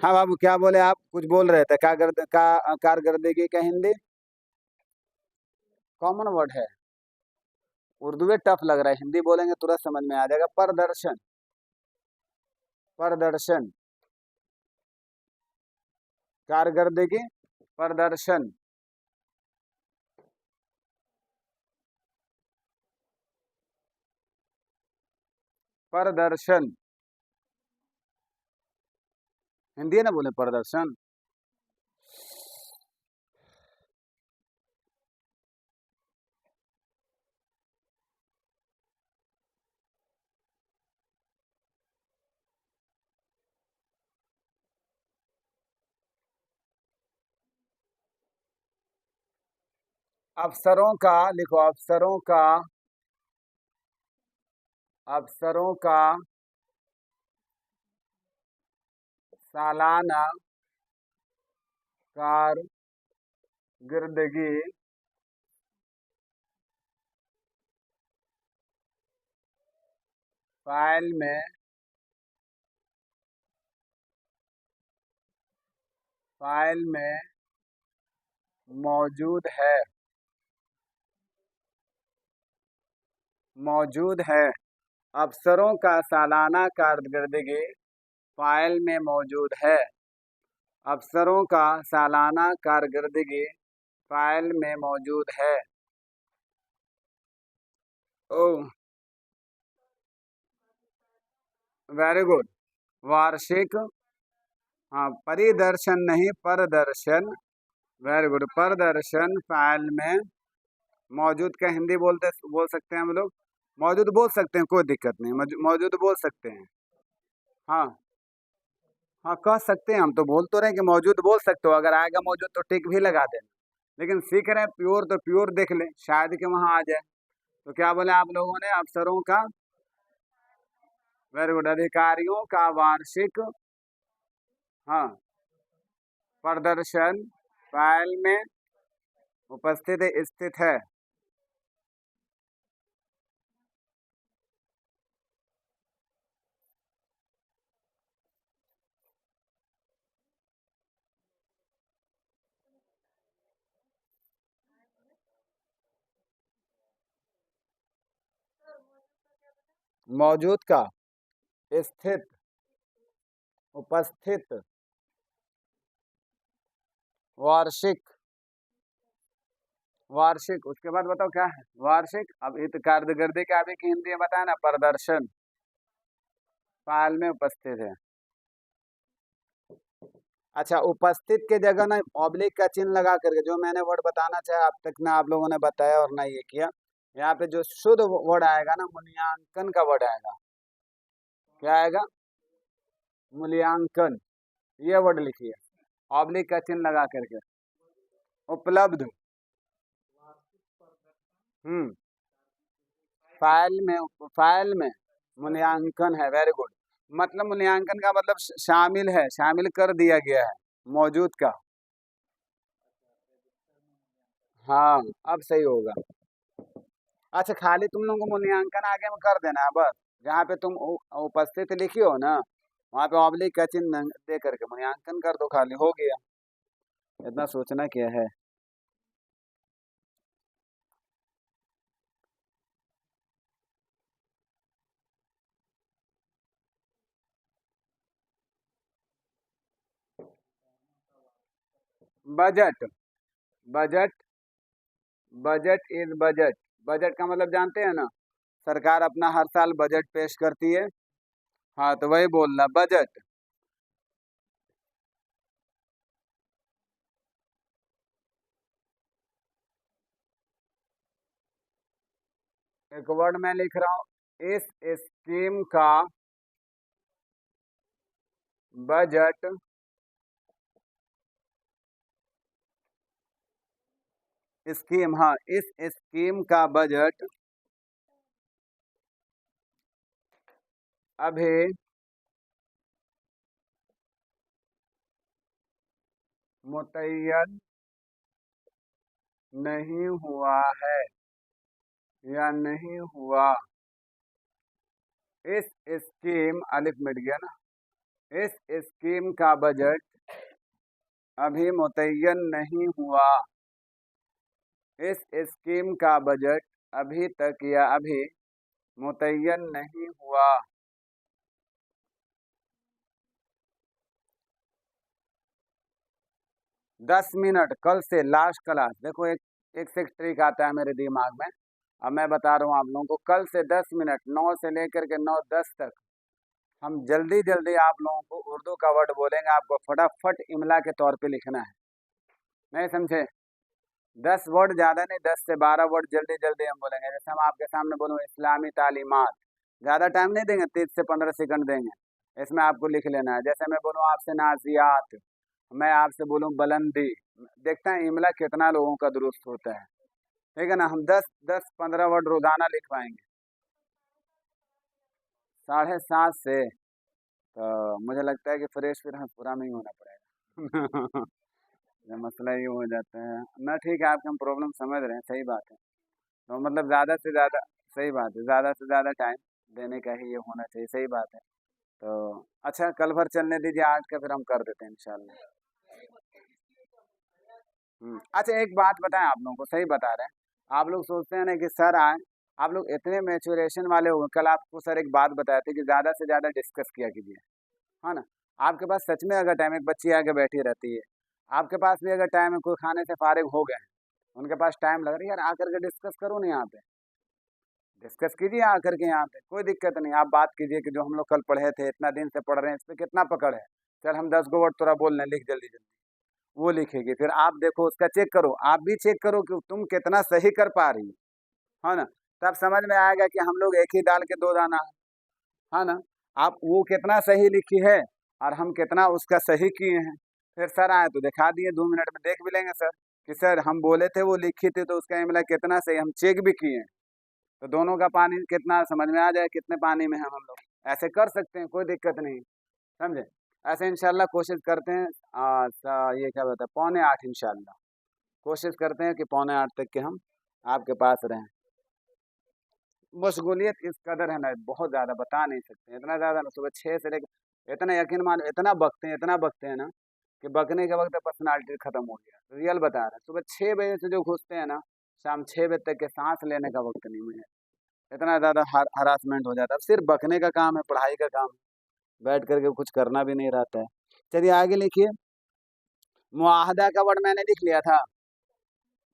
हाँ बाबू क्या बोले आप, कुछ बोल रहे थे, कारकर्दगी का हिंदी कॉमन वर्ड है, उर्दू में टफ लग रहा है, हिंदी बोलेंगे तुरंत समझ में आ जाएगा। प्रदर्शन, प्रदर्शन, कारकर्दगी, प्रदर्शन, प्रदर्शन, हिंदी है ना, बोले प्रदर्शन। अफसरों का लिखो, अफसरों का सालाना कारकर्दगी फाइल में मौजूद है, अफसरों का सालाना कारकर्दगी फाइल में मौजूद है, अफसरों का सालाना कारकर्दगी फाइल में मौजूद है। ओह, वेरी गुड। वार्षिक, हाँ, परिदर्शन नहीं, प्रदर्शन। वेरी गुड, प्रदर्शन फाइल में मौजूद का हिंदी बोल सकते हैं हम लोग, मौजूद बोल सकते हैं, कोई दिक्कत नहीं, मौजूद बोल सकते हैं। हाँ हाँ, कह सकते हैं, हम तो बोल तो रहे हैं कि मौजूद बोल सकते हो, अगर आएगा मौजूद तो टिक भी लगा देना। लेकिन सीख रहे हैं प्योर, तो प्योर देख ले, शायद कि वहां आ जाए। तो क्या बोले आप लोगों ने? अफसरों का, वेरी गुड, अधिकारियों का वार्षिक, हाँ, प्रदर्शन फाइल में उपस्थित स्थित है। मौजूद का, स्थित, उपस्थित, वार्षिक, वार्षिक, उसके बाद बताओ क्या है वार्षिक। अब इत कारकर्दगी का भी हिंदी में बताया ना, प्रदर्शन फाइल में उपस्थित है। अच्छा, उपस्थित के जगह ना ऑब्लिक का चिन्ह लगा करके, जो मैंने वर्ड बताना चाहा अब तक ना आप लोगों ने बताया और ना ये किया, यहाँ पे जो शुद्ध वर्ड आएगा ना, मूल्यांकन का वर्ड आएगा। क्या आएगा? मूल्यांकन, ये वर्ड लिखिए ऑब्लिक का चिन्ह लगा करके। उपलब्ध, हम्म, फाइल में मूल्यांकन है, वेरी गुड। मतलब मूल्यांकन का मतलब शामिल है, शामिल कर दिया गया है, मौजूद का। हाँ, अब सही होगा। अच्छा, खाली तुम लोगों को मूल्यांकन आगे में कर देना है बस, जहाँ पे तुम उपस्थित लिखी हो ना, वहाँ पे ऑब्लिक का चिन्ह दे करके मूल्यांकन कर दो, खाली हो गया। इतना सोचना क्या है। Budget, budget, budget is budget. Budget का मतलब जानते हैं ना, सरकार अपना हर साल बजट पेश करती है। हाँ, तो वही बोलना, बजट। एक वर्ड मैं लिख रहा हूँ, इस स्कीम का बजट स्कीम, हाँ, इस स्कीम का बजट अभी मुतय्यन नहीं हुआ है या नहीं हुआ। इस स्कीम, अलिफ मिट गया ना, इस स्कीम का बजट अभी मुतय्यन नहीं हुआ। इस स्कीम का बजट अभी तक या अभी मुतय्यन नहीं हुआ। 10 मिनट, कल से लास्ट क्लास देखो, एक से एक ट्रिक आता है मेरे दिमाग में। अब मैं बता रहा हूँ आप लोगों को, कल से 10 मिनट, 9 से लेकर के 9:10 तक हम जल्दी जल्दी आप लोगों को उर्दू का वर्ड बोलेंगे, आपको फटाफट इमला के तौर पे लिखना है। नहीं समझे? 10 वर्ड ज़्यादा नहीं, 10 से 12 वर्ड जल्दी जल्दी हम बोलेंगे। जैसे हम आपके सामने बोलूँ इस्लामी तालीमात, ज़्यादा टाइम नहीं देंगे, 30 से 15 सेकंड देंगे, इसमें आपको लिख लेना है। जैसे मैं बोलूँ आपसे नाजियात, मैं आपसे बोलूँ बुलंदी, देखते हैं इमला कितना लोगों का दुरुस्त होता है। ठीक है ना, हम 10-15 वर्ड रोजाना लिखवाएंगे 7:30 से। तो मुझे लगता है कि फ्रेश फिर हमें पूरा नहीं होना पड़ेगा। ये मसला ये हो जाता है ना। ठीक है, आपकी हम प्रॉब्लम समझ रहे हैं, सही बात है। तो मतलब ज़्यादा से ज़्यादा, सही बात है, ज़्यादा से ज़्यादा टाइम देने का ही ये होना चाहिए, सही बात है। तो अच्छा, कल भर चलने दीजिए, आज का फिर हम कर देते हैं इंशाल्लाह। अच्छा एक बात बताएं, आप लोगों को सही बता रहे हैं। आप लोग सोचते हैं ना कि सर आए, आप लोग इतने मैच्योरेशन वाले हो गए। कल आपको सर एक बात बताए थे कि ज़्यादा से ज़्यादा डिस्कस किया कीजिए, है ना। आपके पास सच में अगर टाइम, एक बच्ची आके बैठी रहती है, आपके पास भी अगर टाइम है, कोई खाने से फारिग हो गए हैं, उनके पास टाइम लग रहा है, यार आकर के डिस्कस करो ना यहाँ पे, डिस्कस कीजिए आकर के यहाँ पे, कोई दिक्कत नहीं। आप बात कीजिए कि जो हम लोग कल पढ़े थे, इतना दिन से पढ़ रहे हैं, इस पे कितना पकड़ है। चल हम 10 गो वर्ड थोड़ा बोल रहे हैं, लिख जल्दी जल्दी। वो लिखेगी, फिर आप देखो उसका चेक करो, आप भी चेक करो कि तुम कितना सही कर पा रही हो, है ना। तब समझ में आएगा कि हम लोग एक ही दाल के दो दाना है ना। आप वो कितना सही लिखी है और हम कितना उसका सही किए हैं। फिर सर आए तो दिखा दिए, 2 मिनट में देख भी लेंगे सर कि सर हम बोले थे वो लिखी थी, तो उसका मतलब कितना सही, हम चेक भी किए हैं। तो दोनों का पानी कितना समझ में आ जाए, कितने पानी में है हम लोग। ऐसे कर सकते हैं, कोई दिक्कत नहीं, समझे। ऐसे इंशाल्लाह कोशिश करते हैं। ये क्या बताए, 7:45 इंशाल्लाह कोशिश करते हैं कि 7:45 तक के हम आपके पास रहें। मशगूलियत इस कदर है ना, बहुत ज़्यादा बता नहीं सकते, इतना ज़्यादा ना। सुबह 6 से लेकर इतना, यकीन मानो इतना बकते हैं, इतना बकते हैं ना कि बकने के वक्त पर्सनालिटी खत्म हो गया। रियल बता रहे हैं, सुबह 6 बजे से जो घुसते हैं ना, शाम 6 बजे तक के सांस लेने का वक्त नहीं मिले। इतना ज़्यादा हरासमेंट हो जाता है। अब सिर्फ बकने का काम है, पढ़ाई का काम है, बैठ करके कुछ करना भी नहीं रहता है। चलिए आगे लिखिए। मुआहदा का वर्ड मैंने लिख लिया था,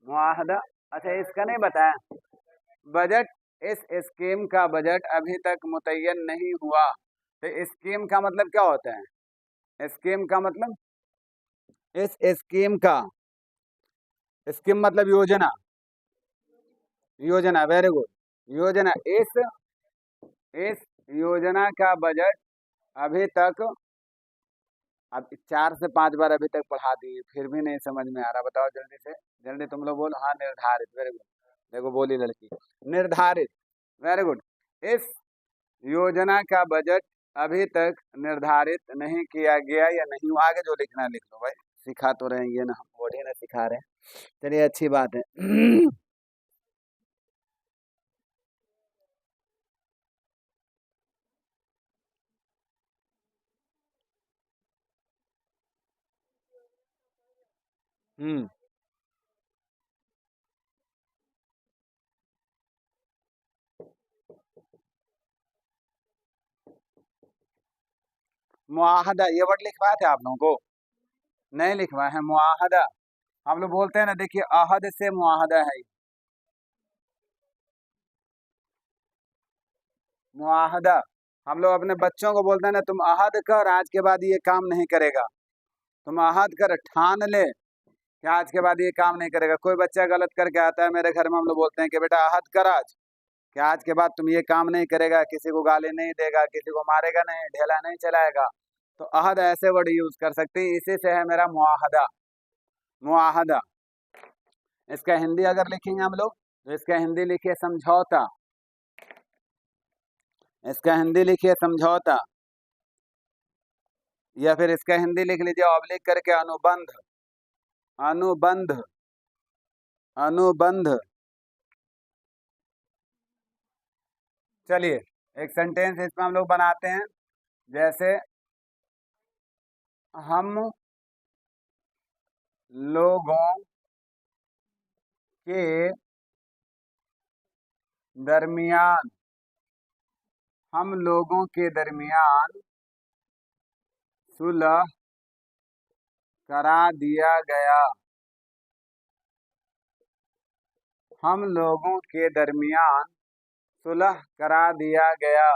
मुआहदा। अच्छा इसका नहीं बताया, बजट। इस स्कीम का बजट अभी तक मुतय्यन नहीं हुआ। तो स्कीम का मतलब क्या होता है, स्कीम का मतलब, इस स्कीम का, स्कीम मतलब योजना, योजना, वेरी गुड, योजना। इस योजना का बजट अभी तक, अब 4 से 5 बार अभी तक पढ़ा दिए, फिर भी नहीं समझ में आ रहा। बताओ जल्दी से, जल्दी तुम लोग बोलो। हाँ निर्धारित, वेरी गुड। देखो बोली लड़की, निर्धारित, वेरी गुड। इस योजना का बजट अभी तक निर्धारित नहीं किया गया या नहीं हुआ। आगे जो लिखना है लिख लो भाई, सिखा तो रहेंगे ना, हम बॉडी ना सिखा रहे हैं। चलिए अच्छी बात है। हम्म, मुआहदा ये वर्ड लिखवाए थे आप लोगों को, नहीं लिखवाए हैं। मुआहदा हम लोग बोलते हैं ना, देखिए अहद से मुआहदा है। मुआहदा हम लोग अपने बच्चों को बोलते हैं ना, तुम अहद कर, आज के बाद ये काम नहीं करेगा। तुम अहद कर, ठान ले कि आज के बाद ये काम नहीं करेगा। कोई बच्चा गलत करके आता है मेरे घर में, हम लोग बोलते हैं कि बेटा अहद कर आज, कि आज के बाद तुम ये काम नहीं करेगा, किसी को गाली नहीं देगा, किसी को मारेगा नहीं, ढेला नहीं चलाएगा। तो अहद ऐसे वर्ड यूज कर सकते हैं, इसी से है मेरा मुआहदा। मुआहदा, इसका हिंदी अगर लिखेंगे हम लोग, तो इसका हिंदी लिखिए समझौता, इसका हिंदी लिखिए समझौता, या फिर इसका हिंदी लिख लीजिए ऑब्लिक करके अनुबंध, अनुबंध, अनुबंध। चलिए एक सेंटेंस इसमें हम लोग बनाते हैं, जैसे हम लोगों के दरमियान, हम लोगों के दरमियान सुलह करा दिया गया, हम लोगों के दरमियान सुलह करा दिया गया।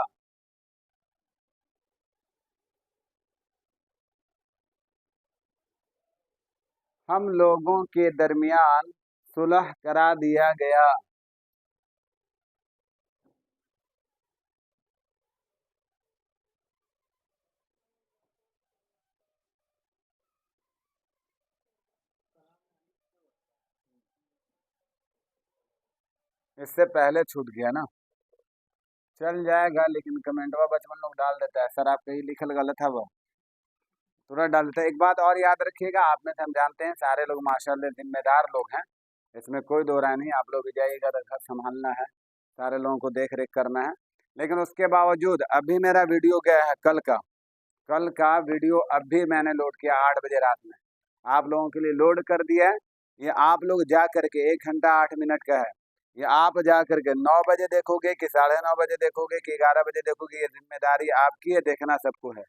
हम लोगों के दरमियान सुलह करा दिया गया। इससे पहले छूट गया ना, चल जाएगा, लेकिन कमेंटवा बचपन लोग डाल देता है सर आप कहीं लिखल गलत है वो तुरंत डाल देता है। एक बात और याद रखिएगा, आप में से हम जानते हैं सारे लोग माशाल्लाह जिम्मेदार लोग हैं, इसमें कोई दो राय नहीं, आप लोग भी जाइएगा तो घर संभालना है, सारे लोगों को देख रेख करना है। लेकिन उसके बावजूद अभी मेरा वीडियो गया है कल का वीडियो अभी मैंने लोड किया 8 बजे रात में, आप लोगों के लिए लोड कर दिया है। ये आप लोग जा करके 1 घंटा 8 मिनट का है, ये आप जा करके 9 बजे देखोगे कि 9:30 बजे देखोगे कि 11 बजे देखोगे, ये जिम्मेदारी आपकी है, देखना सबको है।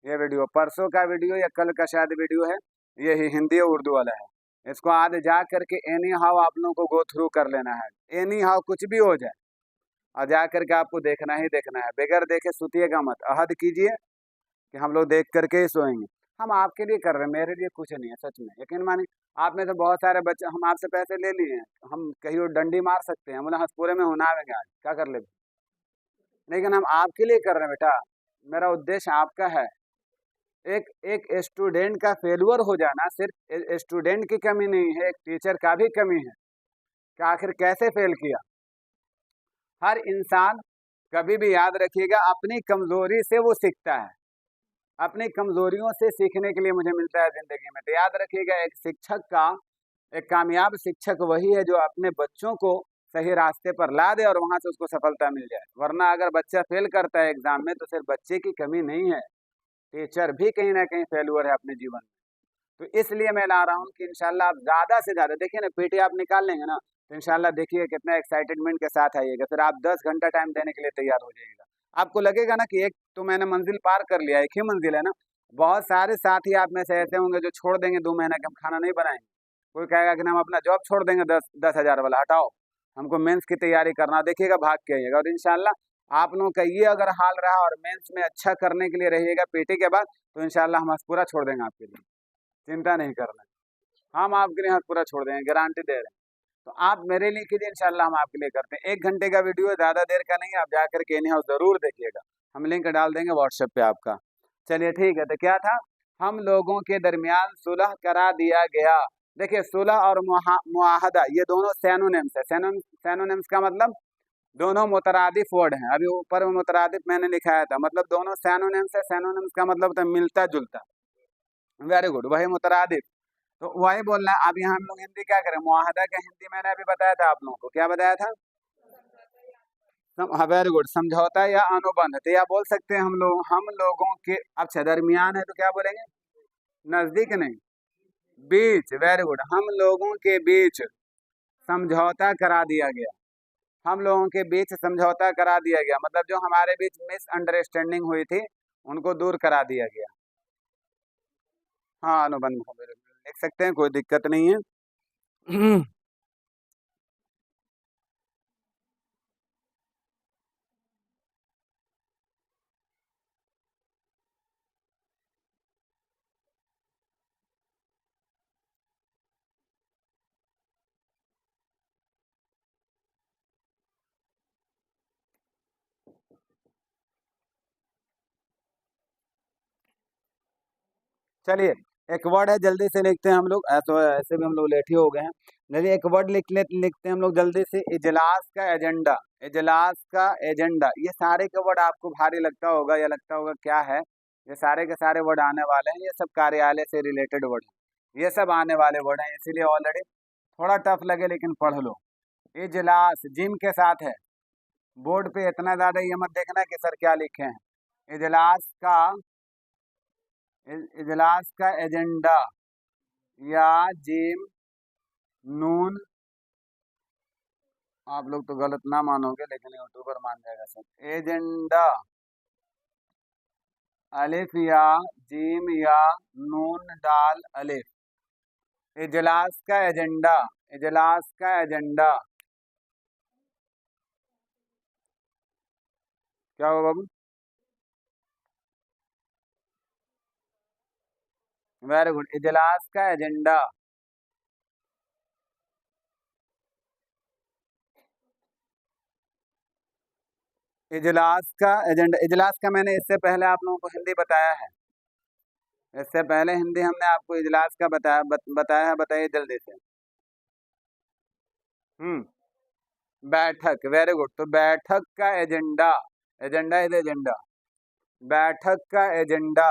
ये वीडियो परसों का वीडियो या कल का शायद वीडियो है, ये ही हिंदी और उर्दू वाला है। इसको आज जा करके एनी हाउ आप लोगों को गो थ्रू कर लेना है, एनी हाउ कुछ भी हो जाए, और जा करके आपको देखना ही देखना है, बगैर देखे सुतिएगा मत, अहद कीजिए कि हम लोग देख करके ही सोएंगे। हम आपके लिए कर रहे हैं, मेरे लिए कुछ नहीं है, सच में यकीन मानिए। आप में से बहुत सारे बच्चे, हम आपसे पैसे ले लिए हैं, हम कहीं और डंडी मार सकते हैं, बोले हंसपुरे में होना आवेंगे आज क्या कर ले, लेकिन हम आपके लिए कर रहे हैं बेटा, मेरा उद्देश्य आपका है। एक एक स्टूडेंट का फेलुअर हो जाना सिर्फ स्टूडेंट की कमी नहीं है, एक टीचर का भी कमी है कि आखिर कैसे फेल किया। हर इंसान, कभी भी याद रखिएगा, अपनी कमजोरी से वो सीखता है, अपनी कमजोरियों से सीखने के लिए मुझे मिलता है जिंदगी में। तो याद रखिएगा, एक शिक्षक का, एक कामयाब शिक्षक वही है जो अपने बच्चों को सही रास्ते पर ला दे और वहां से उसको सफलता मिल जाए। वरना अगर बच्चा फेल करता है एग्जाम में तो सिर्फ बच्चे की कमी नहीं है, टीचर भी कहीं ना कहीं फेलुअर है अपने जीवन में। तो इसलिए मैं ला रहा हूँ कि इंशाल्लाह आप ज़्यादा से ज़्यादा देखिए ना, पीटी आप निकाल लेंगे ना तो इंशाल्लाह देखिए कितना एक्साइटमेंट के साथ आइएगा, फिर आप 10 घंटा टाइम देने के लिए तैयार हो जाइएगा। आपको लगेगा ना कि एक तो मैंने मंजिल पार कर लिया, एक ही मंजिल है ना। बहुत सारे साथी आप में से ऐसे होंगे जो छोड़ देंगे 2 महीना कि हम खाना नहीं बनाएंगे, कोई कहेगा कि हम अपना जॉब छोड़ देंगे, 10,000 वाला हटाओ, हमको मेंस की तैयारी करना, देखिएगा भाग के आइएगा। और इंशाल्लाह आप लोगों का ये अगर हाल रहा और मेंस में अच्छा करने के लिए रहिएगा पीटी के बाद, तो इंशाल्लाह हम पूरा छोड़ देंगे आपके लिए, चिंता नहीं करना, हम आपके लिए हाथ पूरा छोड़ देंगे, गारंटी दे रहे हैं। तो आप मेरे लिए कीजिए, इंशाल्लाह हम आपके लिए करते हैं। 1 घंटे का वीडियो है, ज़्यादा देर का नहीं है, आप जा करके एनी हाउ ज़रूर देखिएगा, हम लिंक डाल देंगे व्हाट्सएप पे आपका। चलिए ठीक है, तो क्या था, हम लोगों के दरमियान सुलह करा दिया गया। देखिए सुलह और मुआहदा ये दोनों सैनोनिम्स है, सैनोनिम्स का मतलब दोनों मुतरादिफ वर्ड हैं, अभी ऊपर में मुतरादिफ मैंने लिखाया था, मतलब दोनों सैनोनिम्स है, सैनोनिम्स का मतलब होता है मिलता जुलता। वेरी गुड, वही मुतरादिफ, तो वही बोलना है। अब यहाँ हम लोग हिंदी क्या करें, मुआहदा का हिंदी मैंने अभी बताया था आप लोगों को, क्या बताया था, हाँ वेरी गुड, समझौता या अनुबंध। तो या बोल सकते हैं हम लोगों के, अच्छा दरमियान है तो क्या बोलेंगे, नजदीक नहीं, बीच, वेरी गुड, हम लोगों के बीच समझौता करा दिया गया, हम लोगों के बीच समझौता करा दिया गया, मतलब जो हमारे बीच मिसअंडरस्टैंडिंग हुई थी उनको दूर करा दिया गया। हाँ अनुबंध लिख सकते हैं, कोई दिक्कत नहीं है। चलिए एक वर्ड है, जल्दी से लिखते हैं हम लोग, ऐसे ऐसे भी हम लोग लेट ही हो गए हैं। चलिए एक वर्ड लिखते हैं हम लोग जल्दी से, इजलास का एजेंडा, इजलास का एजेंडा। ये सारे के वर्ड आपको भारी लगता होगा या लगता होगा क्या है, ये सारे के सारे वर्ड आने वाले हैं, ये सब कार्यालय से रिलेटेड वर्ड हैं, ये सब आने वाले वर्ड हैं, इसीलिए ऑलरेडी थोड़ा टफ लगे लेकिन पढ़ लो। इजलास जिम के साथ है, बोर्ड पे इतना ज़्यादा ये मत देखना कि सर क्या लिखे हैं। इजलास का, इजलास का एजेंडा, या जिम नून, आप लोग तो गलत ना मानोगे लेकिन यूट्यूबर मान जाएगा सर। एजेंडा, अलिफ या जिम या नून दाल अलिफ, इजलास का एजेंडा, इजलास का एजेंडा, क्या हुआ बाबू, वेरी गुड, इजलास का एजेंडा, इजलास का एजेंडा, इजलास का मैंने इससे पहले आप लोगों को हिंदी बताया है, इससे पहले हिंदी हमने आपको इजलास का बताया है, बताइए जल्दी से। हम्म बैठक, वेरी गुड। तो बैठक का एजेंडा, एजेंडा इज एजेंडा, बैठक का एजेंडा।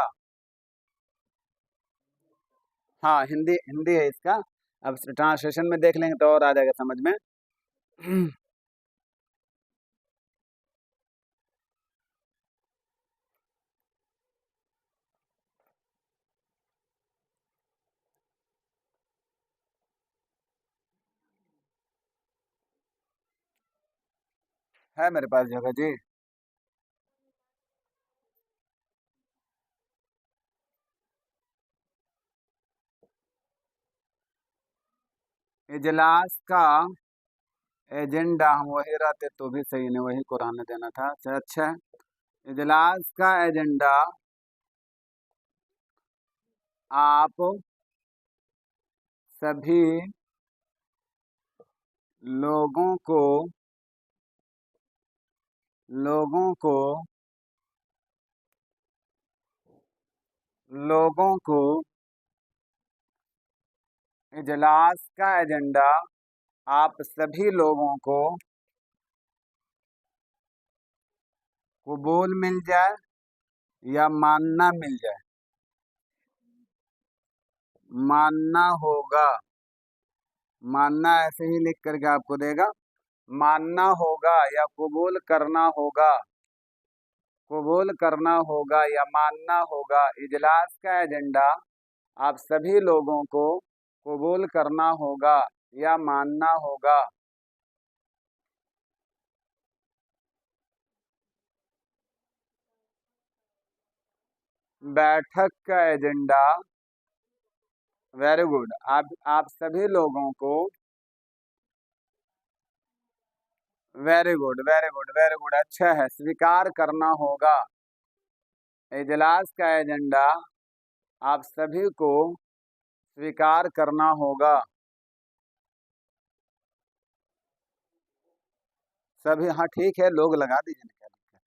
हाँ, हिंदी हिंदी है इसका। अब ट्रांसलेशन में देख लेंगे तो और आ जाएगा समझ में। है मेरे पास जगह जी। इजलास का एजेंडा, हम वही रहते तो भी सही नहीं, वही को रहने देना था। अच्छा, इजलास का एजेंडा आप सभी लोगों को लोगों को लोगों को इजलास का एजेंडा आप सभी लोगों को कबूल मिल जाए या मानना मिल जाए। मानना होगा, मानना ऐसे ही लिख करके आपको देगा। मानना होगा या कबूल करना होगा, कबूल करना होगा या मानना होगा। इजलास का एजेंडा आप सभी लोगों को कबूल करना होगा या मानना होगा। बैठक का एजेंडा, वेरी गुड। आप सभी लोगों को, very good very good very good, अच्छा है, स्वीकार करना होगा। इजलास का एजेंडा आप सभी को स्वीकार करना होगा। सभी, हाँ ठीक है, लोग लगा दीजिए ना, क्या दिक्कत है।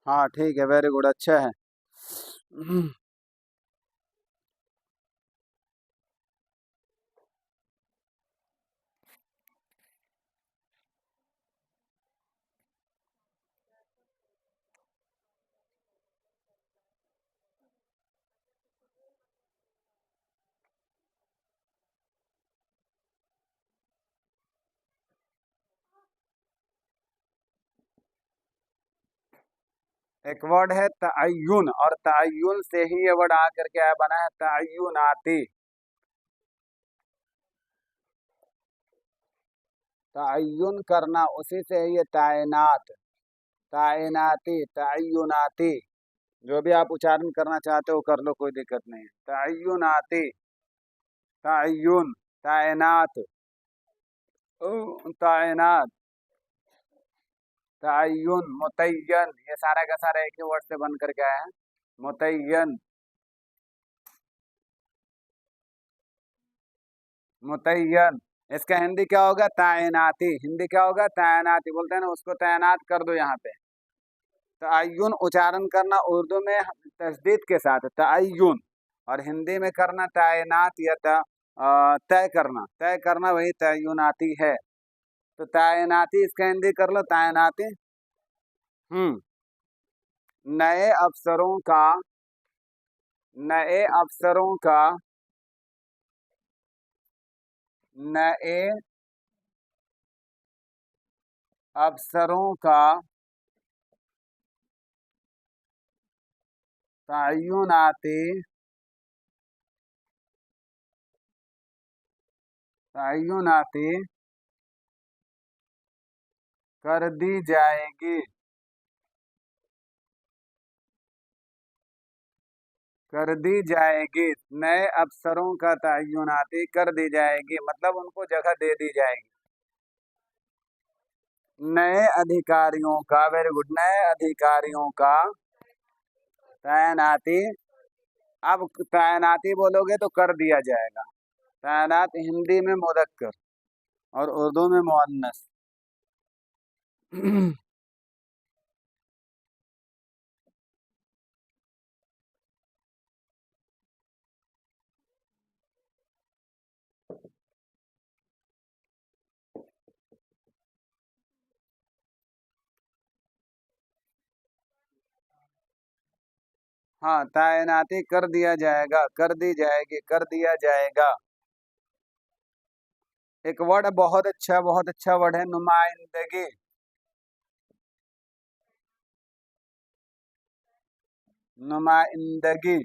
हाँ ठीक है, वेरी गुड, अच्छा है। एक वर्ड है तअय्युन, और तअय्युन से ही ये वर्ड आकर के आया, बना है तअय्युनाती। तअय्युन करना, उसी से ही ये तायनात, तायनाती, तअय्युनाती। जो भी आप उच्चारण करना चाहते हो कर लो, कोई दिक्कत नहीं है। तअय्युनाती, तअय्युन, तायनात, तायनात, तअय्युन, मुतय्यन, ये सारा का सारा एक ही वर्ड से बन करके आया है, मुतय्यन, मुतय्यन। इसका हिंदी क्या होगा? तैनाती। हिंदी क्या होगा? तैनाती। बोलते हैं ना, उसको तैनात कर दो यहाँ पे। तअय्युन उच्चारण करना उर्दू में तशदीद के साथ तअय्युन, और हिंदी में करना तैनात या तय करना, तय करना, वही तय्युनाती है। तो तैनाती, इसका हिंदी कर लो तैनाती। हम्म। नए अफसरों का, नए अफसरों का, नए अफसरों का तय्युनाती, तय्युनाती कर दी जाएगी, कर दी जाएगी। नए अफसरों का तय्युनाती कर दी जाएगी, मतलब उनको जगह दे दी जाएगी। नए अधिकारियों का, वेरी गुड, नए अधिकारियों का तैनाती अब तैनाती बोलोगे तो कर दिया जाएगा। तैनात हिंदी में मुदक्कर और उर्दू में मुअन्नस। हाँ, तैनाती कर दिया जाएगा, कर दी जाएगी, कर दिया जाएगा। एक वर्ड बहुत अच्छा वर्ड है, नुमाइंदगी। नुमाइंदगी,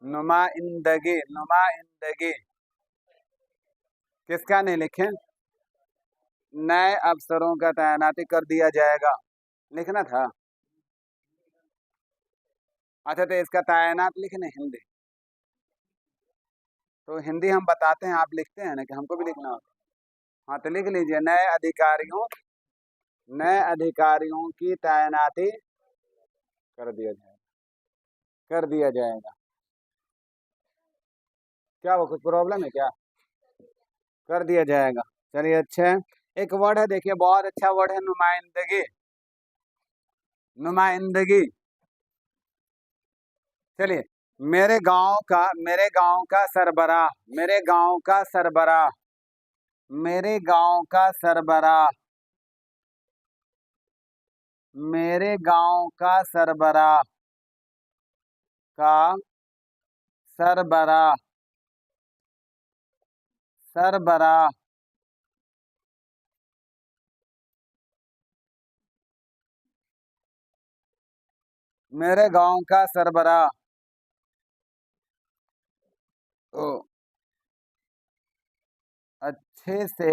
नुमाइंदगी, नुमाइंदगी। किसका नहीं लिखे? नए अफसरों का तैनाती कर दिया जाएगा, लिखना था। अच्छा, तो इसका तैनात लिखने हिंदी, तो हिंदी हम बताते हैं, आप लिखते हैं ना कि हमको भी लिखना होता है। हाँ, तो लिख लीजिए, नए अधिकारियों की तैनाती कर दिया जाएगा, कर दिया जाएगा। क्या वो कुछ प्रॉब्लम है क्या? कर दिया जाएगा। चलिए, अच्छा है। एक वर्ड है, देखिए बहुत अच्छा वर्ड है, नुमाइंदगी। नुमाइंदगी। चलिए, मेरे गांव का सरबराह, मेरे गांव का सरबराह, मेरे गांव का सरबराह, मेरे गांव का सरबराह, का सरबराह, सरबराह। मेरे गांव का सरबराह। ओ, अच्छे से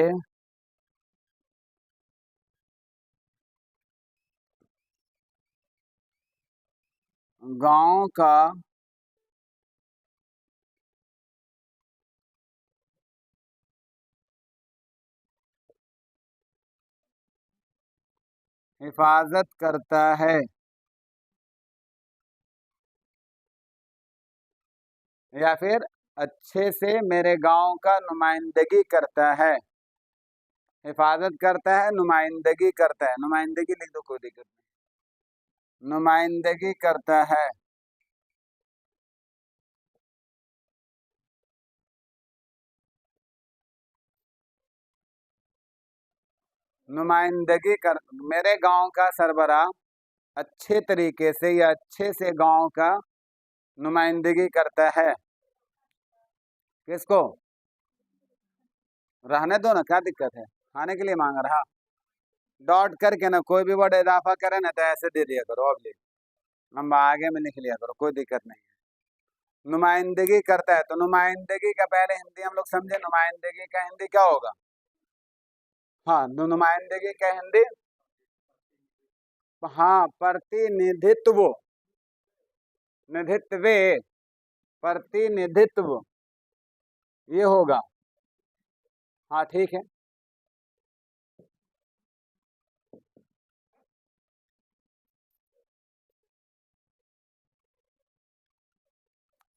गांव का हिफाजत करता है, या फिर अच्छे से मेरे गांव का नुमाइंदगी करता है। हिफाजत करता है, नुमाइंदगी करता है, नुमाइंदगी लिख दो, कोई दिक्कत नहीं। नुमाइंदगी करता है, नुमाइंदगी कर, मेरे गांव का सरबराह अच्छे तरीके से या अच्छे से गांव का नुमाइंदगी करता है। किसको? रहने दो ना, क्या दिक्कत है, खाने के लिए मांग रहा। डॉट करके ना कोई भी वर्ड इजाफा करे ना, तो ऐसे दे दिया करो, अब लिख, लंबा आगे में लिख लिया करो, कोई दिक्कत नहीं है। नुमाइंदगी करता है, तो नुमाइंदगी का पहले हिंदी हम लोग समझे, नुमाइंदगी का हिंदी क्या होगा? हाँ, नुमाइंदगी का हिंदी, हाँ, प्रतिनिधित्व, निधित्व, प्रतिनिधित्व, ये होगा। हाँ, ठीक है।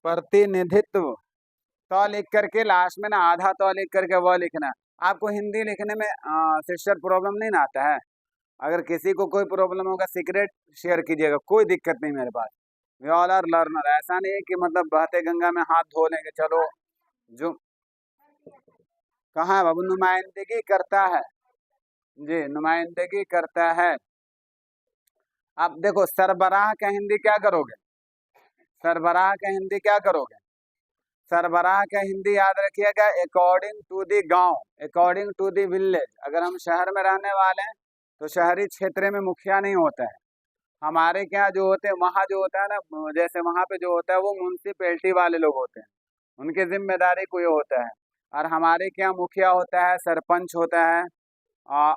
प्रतिनिधित्व, तो लिख करके लास्ट में ना आधा तो लिख करके वो लिखना। आपको हिंदी लिखने में सिस्टर प्रॉब्लम नहीं ना आता है? अगर किसी को कोई प्रॉब्लम होगा, सीक्रेट शेयर कीजिएगा, कोई दिक्कत नहीं मेरे पास। वी ऑल आर लर्नर, ऐसा नहीं है कि मतलब बहते गंगा में हाथ धो लेंगे, चलो। जो कहाँ है बाबू, नुमाइंदगी करता है, जी नुमाइंदगी करता है। आप देखो, सरबराह का हिंदी क्या करोगे? सरबराह का हिंदी क्या करोगे? सरबराह का हिंदी याद रखिएगा, अकॉर्डिंग टू दी गांव, अकॉर्डिंग टू दी विलेज। अगर हम शहर में रहने वाले हैं तो शहरी क्षेत्र में मुखिया नहीं होता है। हमारे क्या जो होते हैं, वहाँ जो होता है ना, जैसे वहाँ पे जो होता है वो म्यूनसिपैलिटी वाले लोग होते हैं, उनकी जिम्मेदारी को ये होता है। और हमारे क्या मुखिया होता है, सरपंच होता है,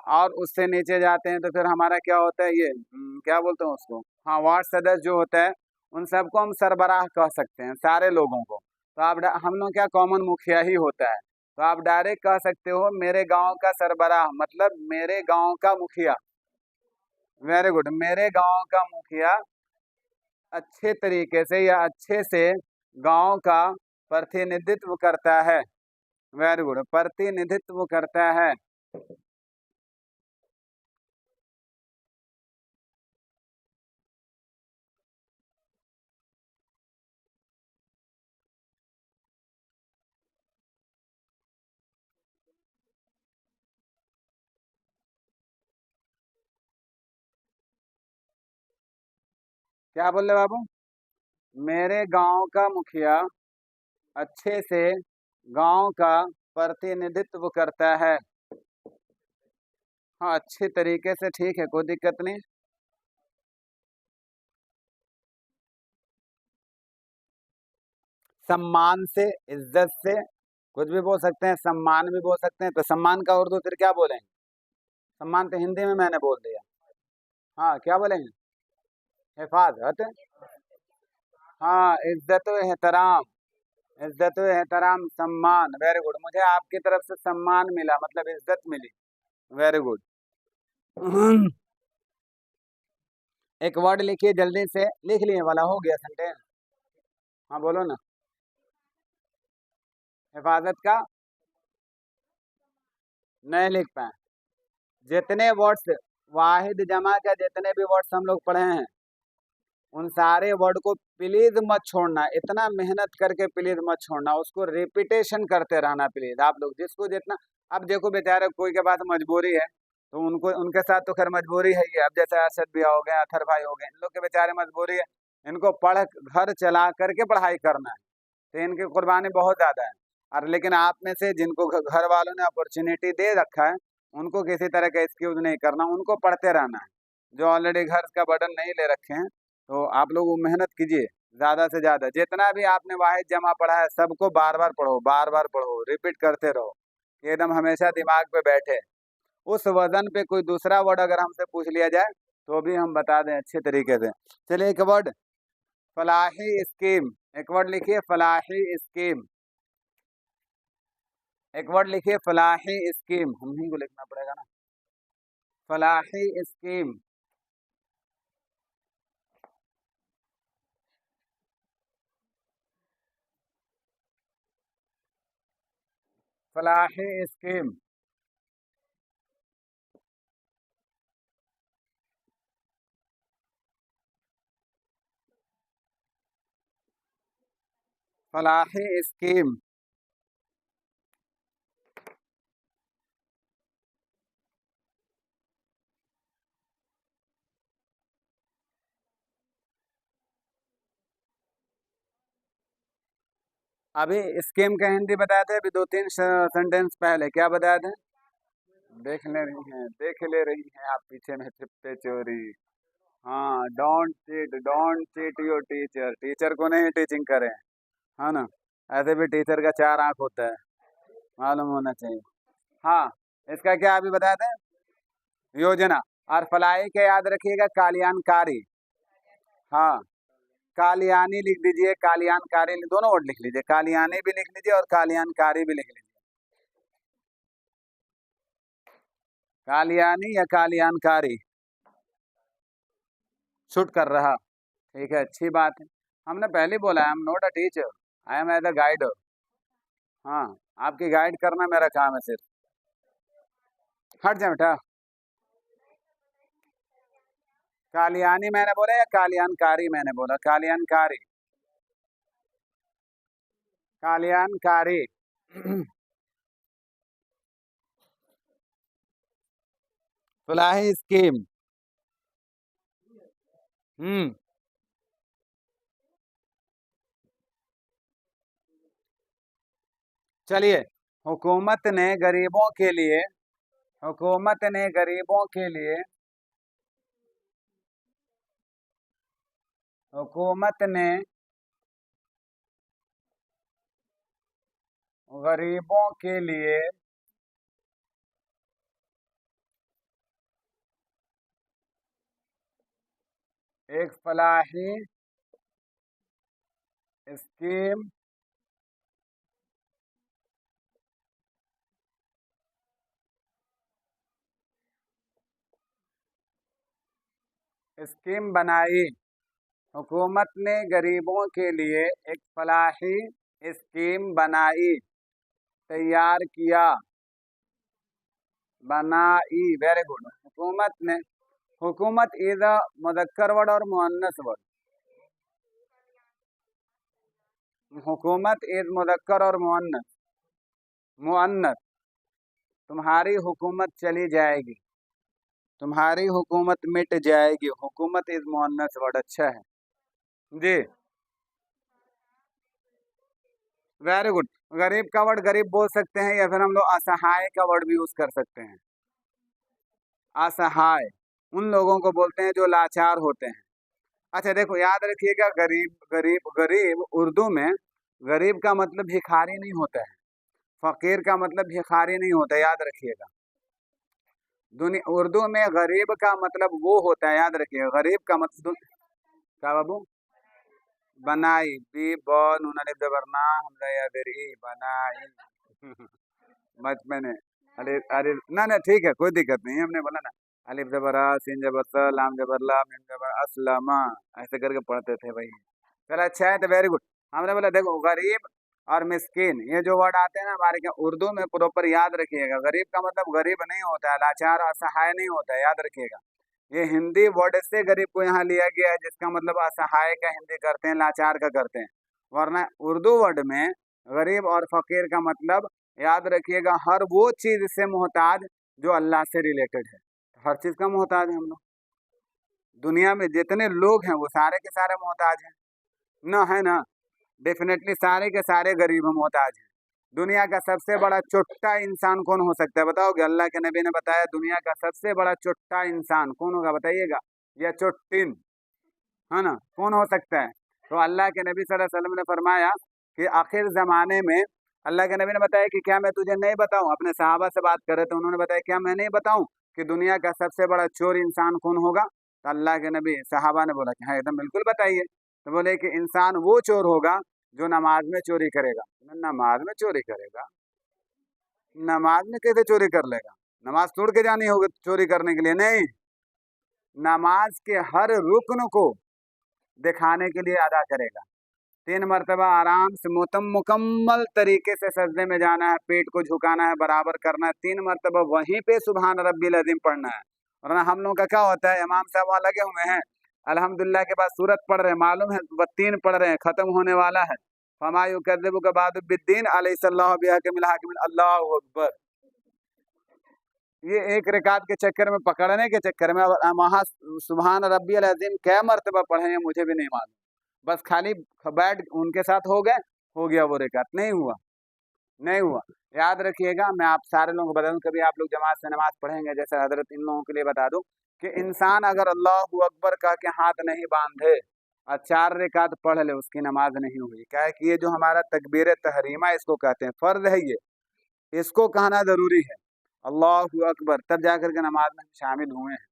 और उससे नीचे जाते हैं तो फिर हमारा क्या होता है, ये क्या बोलते हैं उसको, हाँ, वार्ड सदस्य जो होता है, उन सबको हम सरबराह कह सकते हैं, सारे लोगों को। तो आप हम लोग क्या, कॉमन मुखिया ही होता है, तो आप डायरेक्ट कह सकते हो मेरे गांव का सरबराह, मतलब मेरे गांव का मुखिया। वेरी गुड, मेरे गांव का मुखिया अच्छे तरीके से या अच्छे से गांव का प्रतिनिधित्व करता है। वेरी गुड, प्रतिनिधित्व करता है। क्या बोल रहे बाबू? मेरे गांव का मुखिया अच्छे से गांव का प्रतिनिधित्व करता है। हाँ, अच्छे तरीके से, ठीक है, कोई दिक्कत नहीं। सम्मान से, इज्जत से, कुछ भी बोल सकते हैं, सम्मान भी बोल सकते हैं। तो सम्मान का उर्दू फिर क्या बोलेंगे? सम्मान तो हिंदी में मैंने बोल दिया। हाँ, क्या बोलेंगे? हिफाजत। हाँ, इज्जत व एहतराम। इज्जत व एहतराम, सम्मान। वेरी गुड, मुझे आपकी तरफ से सम्मान मिला, मतलब इज्जत मिली। Very good. एक वर्ड लिखिए जल्दी से, लिख लिए वाला हो गया सेंटेंस। हाँ बोलो ना। हिफाजत का नहीं लिख पाए। जितने वर्ड्स, वाहिद जमा का जितने भी वर्ड्स हम लोग पढ़े हैं, उन सारे वर्ड को प्लीज मत छोड़ना, इतना मेहनत करके प्लीज मत छोड़ना, उसको रिपीटेशन करते रहना प्लीज। आप लोग जिसको जितना, अब देखो बेचारे कोई के पास मजबूरी है, तो उनको, उनके साथ तो खैर मजबूरी है ही है। अब जैसे अरशद भैया हो गए, अथर भाई हो गए, इन लोग के बेचारे मजबूरी है, इनको पढ़ घर चला करके पढ़ाई करना है, तो इनकी कुर्बानी बहुत ज्यादा है। और लेकिन आप में से जिनको घर वालों ने अपॉर्चुनिटी दे रखा है, उनको किसी तरह का एक्सक्यूज नहीं करना, उनको पढ़ते रहना है। जो ऑलरेडी घर का बर्डन नहीं ले रखे हैं, तो आप लोग वो मेहनत कीजिए, ज्यादा से ज्यादा जितना भी आपने वाहिद जमा पढ़ा है सबको बार बार पढ़ो, बार बार पढ़ो, रिपीट करते रहो, कि एकदम हमेशा दिमाग पे बैठे। उस वजन पे कोई दूसरा वर्ड अगर हमसे पूछ लिया जाए तो भी हम बता दें अच्छे तरीके से। चलिए, एक वर्ड, फलाही स्कीम। एक वर्ड लिखिए, फलाही स्कीम। एक वर्ड लिखिए, फलाही स्कीम। हम ही को लिखना पड़ेगा ना। Falahi scheme. Falahi scheme. Falahi scheme. अभी स्कीम का हिंदी बताए थे, अभी दो तीन सेंटेंस पहले क्या बताए थे? देख ले रही हैं, देख ले रही हैं आप पीछे में छिपते चोरी। हाँ, don't cheat your teacher. Teacher को नहीं टीचिंग करें, है ना। ऐसे भी टीचर का चार आंख होता है, मालूम होना चाहिए। हाँ, इसका क्या अभी बताए थे? योजना। और फलाई के याद रखिएगा, कालियानकारी। हाँ, कालियानी लिख दीजिए, कालियानकारी, दोनों वर्ड लिख लीजिए, कालियानी भी लिख लीजिए और कालियानकारी भी लिख लीजिए। कालियानी या कालियानकारी, शूट कर रहा। ठीक है, अच्छी बात है। हमने पहले बोला, I am not a teacher, I am as a guide. हाँ, आपकी गाइड करना मेरा काम है सिर्फ। हट जा बेटा। कालियानी मैंने बोला या कालियानकारी मैंने बोला? कालियानकारी, कालियानकारी। फलाही स्कीम। हम्म। चलिए, हुकूमत ने गरीबों के लिए, हुकूमत ने गरीबों के लिए, हुकूमत ने गरीबों के लिए एक फलाही स्कीम, स्कीम बनाई। हुकूमत ने गरीबों के लिए एक फलाही स्कीम बनाई, तैयार किया, बनाई। Very good. हुकूमत ने, हुकूमत इज अ मुज़क्कर वर्ड और मुअन्नस वर्ड? हुकूमत इज मुज़क्कर और मुअन्नस? मुअन्नस। तुम्हारी हुकूमत चली जाएगी, तुम्हारी हुकूमत मिट जाएगी। हुकूमत इज मुअन्नस वर्ड। अच्छा है जी, वेरी गुड। गरीब का वर्ड गरीब बोल सकते हैं, या फिर हम लोग असहाय का वर्ड भी यूज कर सकते हैं। असहाय उन लोगों को बोलते हैं जो लाचार होते हैं। अच्छा देखो, याद रखिएगा, गरीब गरीब गरीब उर्दू में गरीब का मतलब भिखारी नहीं होता है, फकीर का मतलब भिखारी नहीं होता, याद रखिएगा। दुनिया उर्दू में गरीब का मतलब वो होता है, याद रखिएगा, गरीब का मतलब क्या बाबू? बनाई, बी बॉन उन्होंने जबरना हमला यादरी बनाई। बचपन में अरे अरे ना ना, ठीक है, कोई दिक्कत नहीं है, हमने बोला ना, अलिफ जबरा सीन जबर स लाम जबर ला मीम जबर असलमा, ऐसे करके पढ़ते थे भाई। चलो अच्छा है, तो वेरी गुड। हमने बोला देखो, गरीब और मिस्किन ये जो वर्ड आते हैं ना हमारे यहाँ उर्दू में, प्रॉपर याद रखिएगा। गरीब का मतलब गरीब नहीं होता है, लाचार असहाय नहीं होता है, याद रखिएगा। ये हिंदी वर्ड से गरीब को यहाँ लिया गया है, जिसका मतलब असहाय का हिंदी करते हैं, लाचार का करते हैं। वरना उर्दू वर्ड में गरीब और फकीर का मतलब, याद रखिएगा, हर वो चीज से मोहताज जो अल्लाह से रिलेटेड है। हर चीज का मोहताज है हम लोग। दुनिया में जितने लोग हैं वो सारे के सारे मोहताज हैं ना, है ना? डेफिनेटली सारे के सारे गरीब मोहताज हैं। दुनिया का सबसे बड़ा चुट्टा इंसान कौन हो सकता है, बताओगे? अल्लाह के नबी ने बताया दुनिया का सबसे बड़ा चुट्टा इंसान कौन होगा, बताइएगा, या चुट्टिन, है ना, कौन हो सकता है? तो अल्लाह के नबी सल्लल्लाहु अलैहि वसल्लम ने फरमाया कि आखिर ज़माने में, अल्लाह के नबी ने बताया कि क्या मैं तुझे नहीं बताऊं, अपने सहाबा से बात कर रहे थे, उन्होंने बताया क्या मैं नहीं बताऊं कि दुनिया का सबसे बड़ा चोर इंसान कौन होगा? तो अल्लाह के नबी, सहाबा ने बोला कि हाँ एकदम बिल्कुल बताइए। तो बोले कि इंसान वो चोर होगा जो नमाज में चोरी करेगा। नमाज में चोरी करेगा? नमाज में कैसे चोरी कर लेगा? नमाज तोड़ के जानी होगी चोरी करने के लिए? नहीं, नमाज के हर रुकन को दिखाने के लिए अदा करेगा। 3 मरतबा आराम से मुकम्मल तरीके से सजदे में जाना है, पेट को झुकाना है, बराबर करना है, 3 मरतबा वहीं पे सुबहान रब्बिल अज़ीम पढ़ना है। और ना हम लोगों का क्या होता है, इमाम साहब वहाँ लगे हुए हैं, अल्हम्दुलिल्लाह के बाद सूरत पढ़ रहे हैं, मालूम है 3 पढ़ रहे हैं, खत्म होने वाला है। फमा युकज़्ज़िबुका बादु बिद्दीन अलैहिस्सलाहु बिहकिमिल हाकिमीन, अल्लाहु अकबर। ये एक रिकात के चक्कर में, पकड़ने के चक्कर में, वहाँ सुबहान रब्बियल अज़ीम कै मरतबा पढ़े हैं मुझे भी नहीं मालूम। बस खाली बैठ उनके साथ हो गए, हो गया वो रिकात, नहीं हुआ, नहीं हुआ। याद रखिएगा, मैं आप सारे लोगों को बता दूं, कभी आप लोग जमात से नमाज पढ़ेंगे, जैसे हजरत इन लोगों के लिए बता दूं कि इंसान अगर अल्लाहू अकबर कह के हाथ नहीं बांधे और 4 रिकात पढ़ ले, उसकी नमाज नहीं हुई। क्या है कि ये जो हमारा तकबीर तहरीमा इसको कहते हैं, फर्ज है ये, इसको कहना जरूरी है, अल्लाहू अकबर, तब जाकर के नमाज में शामिल हुए हैं।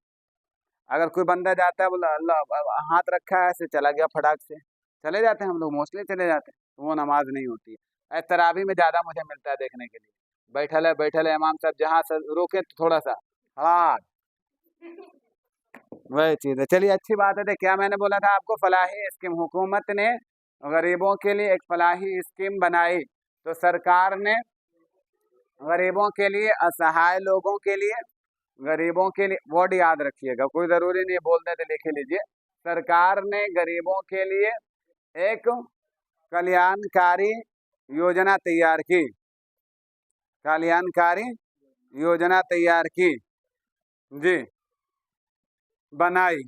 अगर कोई बंदा जाता है बोला अल्लाह, हाथ रखा है, ऐसे चला गया फटाक से, चले जाते हैं हम लोग, मोस्टली चले जाते हैं, तो वो नमाज नहीं होती है। तरावी में ज़्यादा मुझे मिलता है देखने के लिए, बैठल है इमाम साहब, जहाँ से रोके तो थोड़ा सा, हाँ वही चीज़ है। चलिए अच्छी बात है। तो क्या मैंने बोला था आपको, फलाही स्कीम, हुकूमत ने गरीबों के लिए एक फलाही स्कीम बनाई। तो सरकार ने गरीबों के लिए, असहाय लोगों के लिए, गरीबों के लिए, वर्ड याद रखिएगा, कोई ज़रूरी नहीं बोल देते, लिख लीजिए। सरकार ने गरीबों के लिए एक कल्याणकारी योजना तैयार की, कल्याणकारी योजना तैयार की जी, बनाई।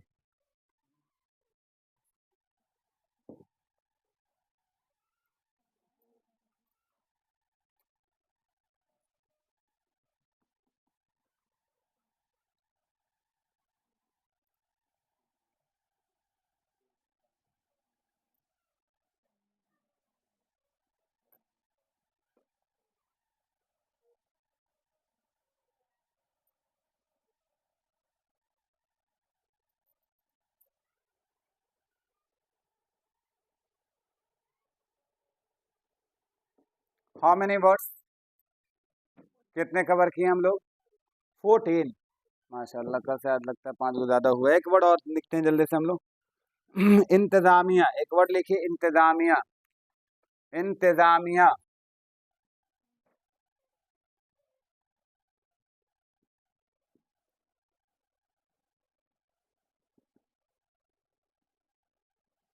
हाउ मेनी वर्ड्स, कितने कवर किए हम लोग? 14। माशाल्लाह, कल से आज लगता है 5 को ज़्यादा हुआ। एक वर्ड और लिखते हैं जल्दी से हम लोग। इंतजामिया, एक वर्ड लिखिए इंतजामिया। इंतजामिया,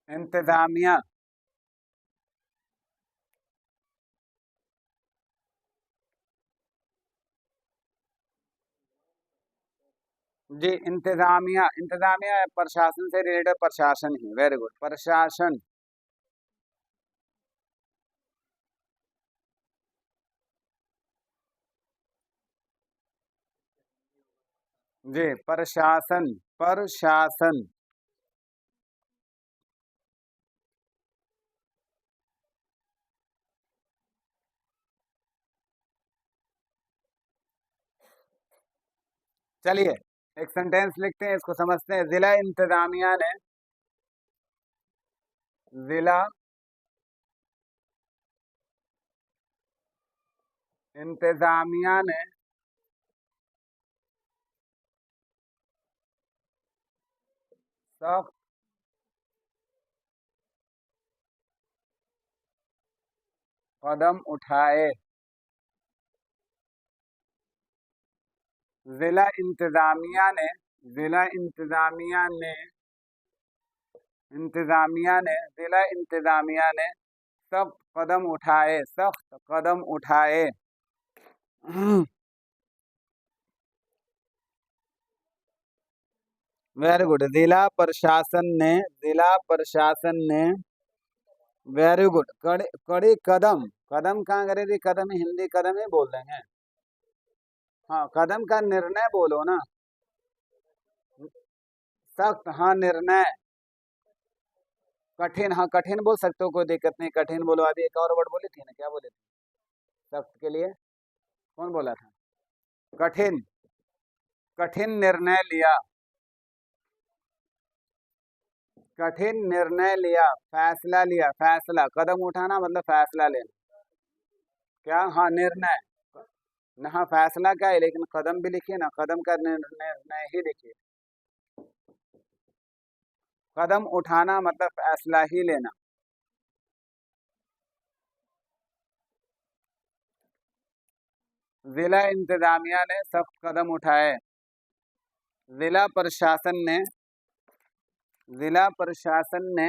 इंतजामिया। जी, इंतजामिया, इंतजामिया प्रशासन से रिलेटेड, प्रशासन ही, वेरी गुड, प्रशासन। जी, प्रशासन, प्रशासन। चलिए एक सेंटेंस लिखते हैं, इसको समझते हैं। जिला इंतजामिया ने, जिला इंतजामिया ने सख्त कदम उठाए। जिला इंतजामिया ने, जिला इंतजामिया ने, इंतजामिया ने, जिला इंतजामिया ने सख्त कदम उठाए, सख्त कदम उठाए। वेरी गुड, जिला प्रशासन ने, जिला प्रशासन ने, वेरी गुड, कड़ी कड़ी कदम। कदम का अंग्रेजी कदम, हिंदी कदम ही बोल देंगे। हाँ, कदम का निर्णय बोलो ना। सख्त, हाँ, निर्णय। कठिन, हाँ कठिन बोल सकते हो, कोई दिक्कत नहीं, कठिन बोलो। अभी एक और वर्ड बोली थी ना, क्या बोले थे सख्त के लिए? कौन बोला था? कठिन, कठिन निर्णय लिया, कठिन निर्णय लिया, फैसला लिया, फैसला, कदम उठाना मतलब फैसला लेना। क्या? हाँ, निर्णय। न, हाँ, फैसला क्या है, लेकिन कदम भी लिखिए ना, कदम का निर्णय ही लिखिए। कदम उठाना मतलब फैसला ही लेना। जिला इंतजामिया ने सख्त कदम उठाए। जिला प्रशासन ने, जिला प्रशासन ने,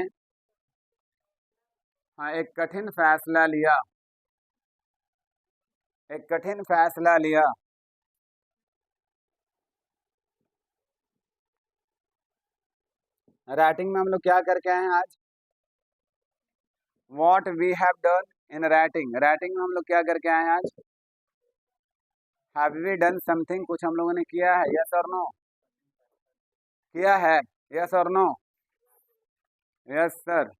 हाँ, एक कठिन फैसला लिया, एक कठिन फैसला लिया। राइटिंग में हम लोग क्या करके आए हैं आज? What we have done in writing, writing में हम लोग क्या करके आए हैं आज? हैव वी डन समथिंग, कुछ हम लोगों ने किया है, यस और नो? किया है, यस और नो? यस सर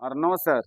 और नो सर।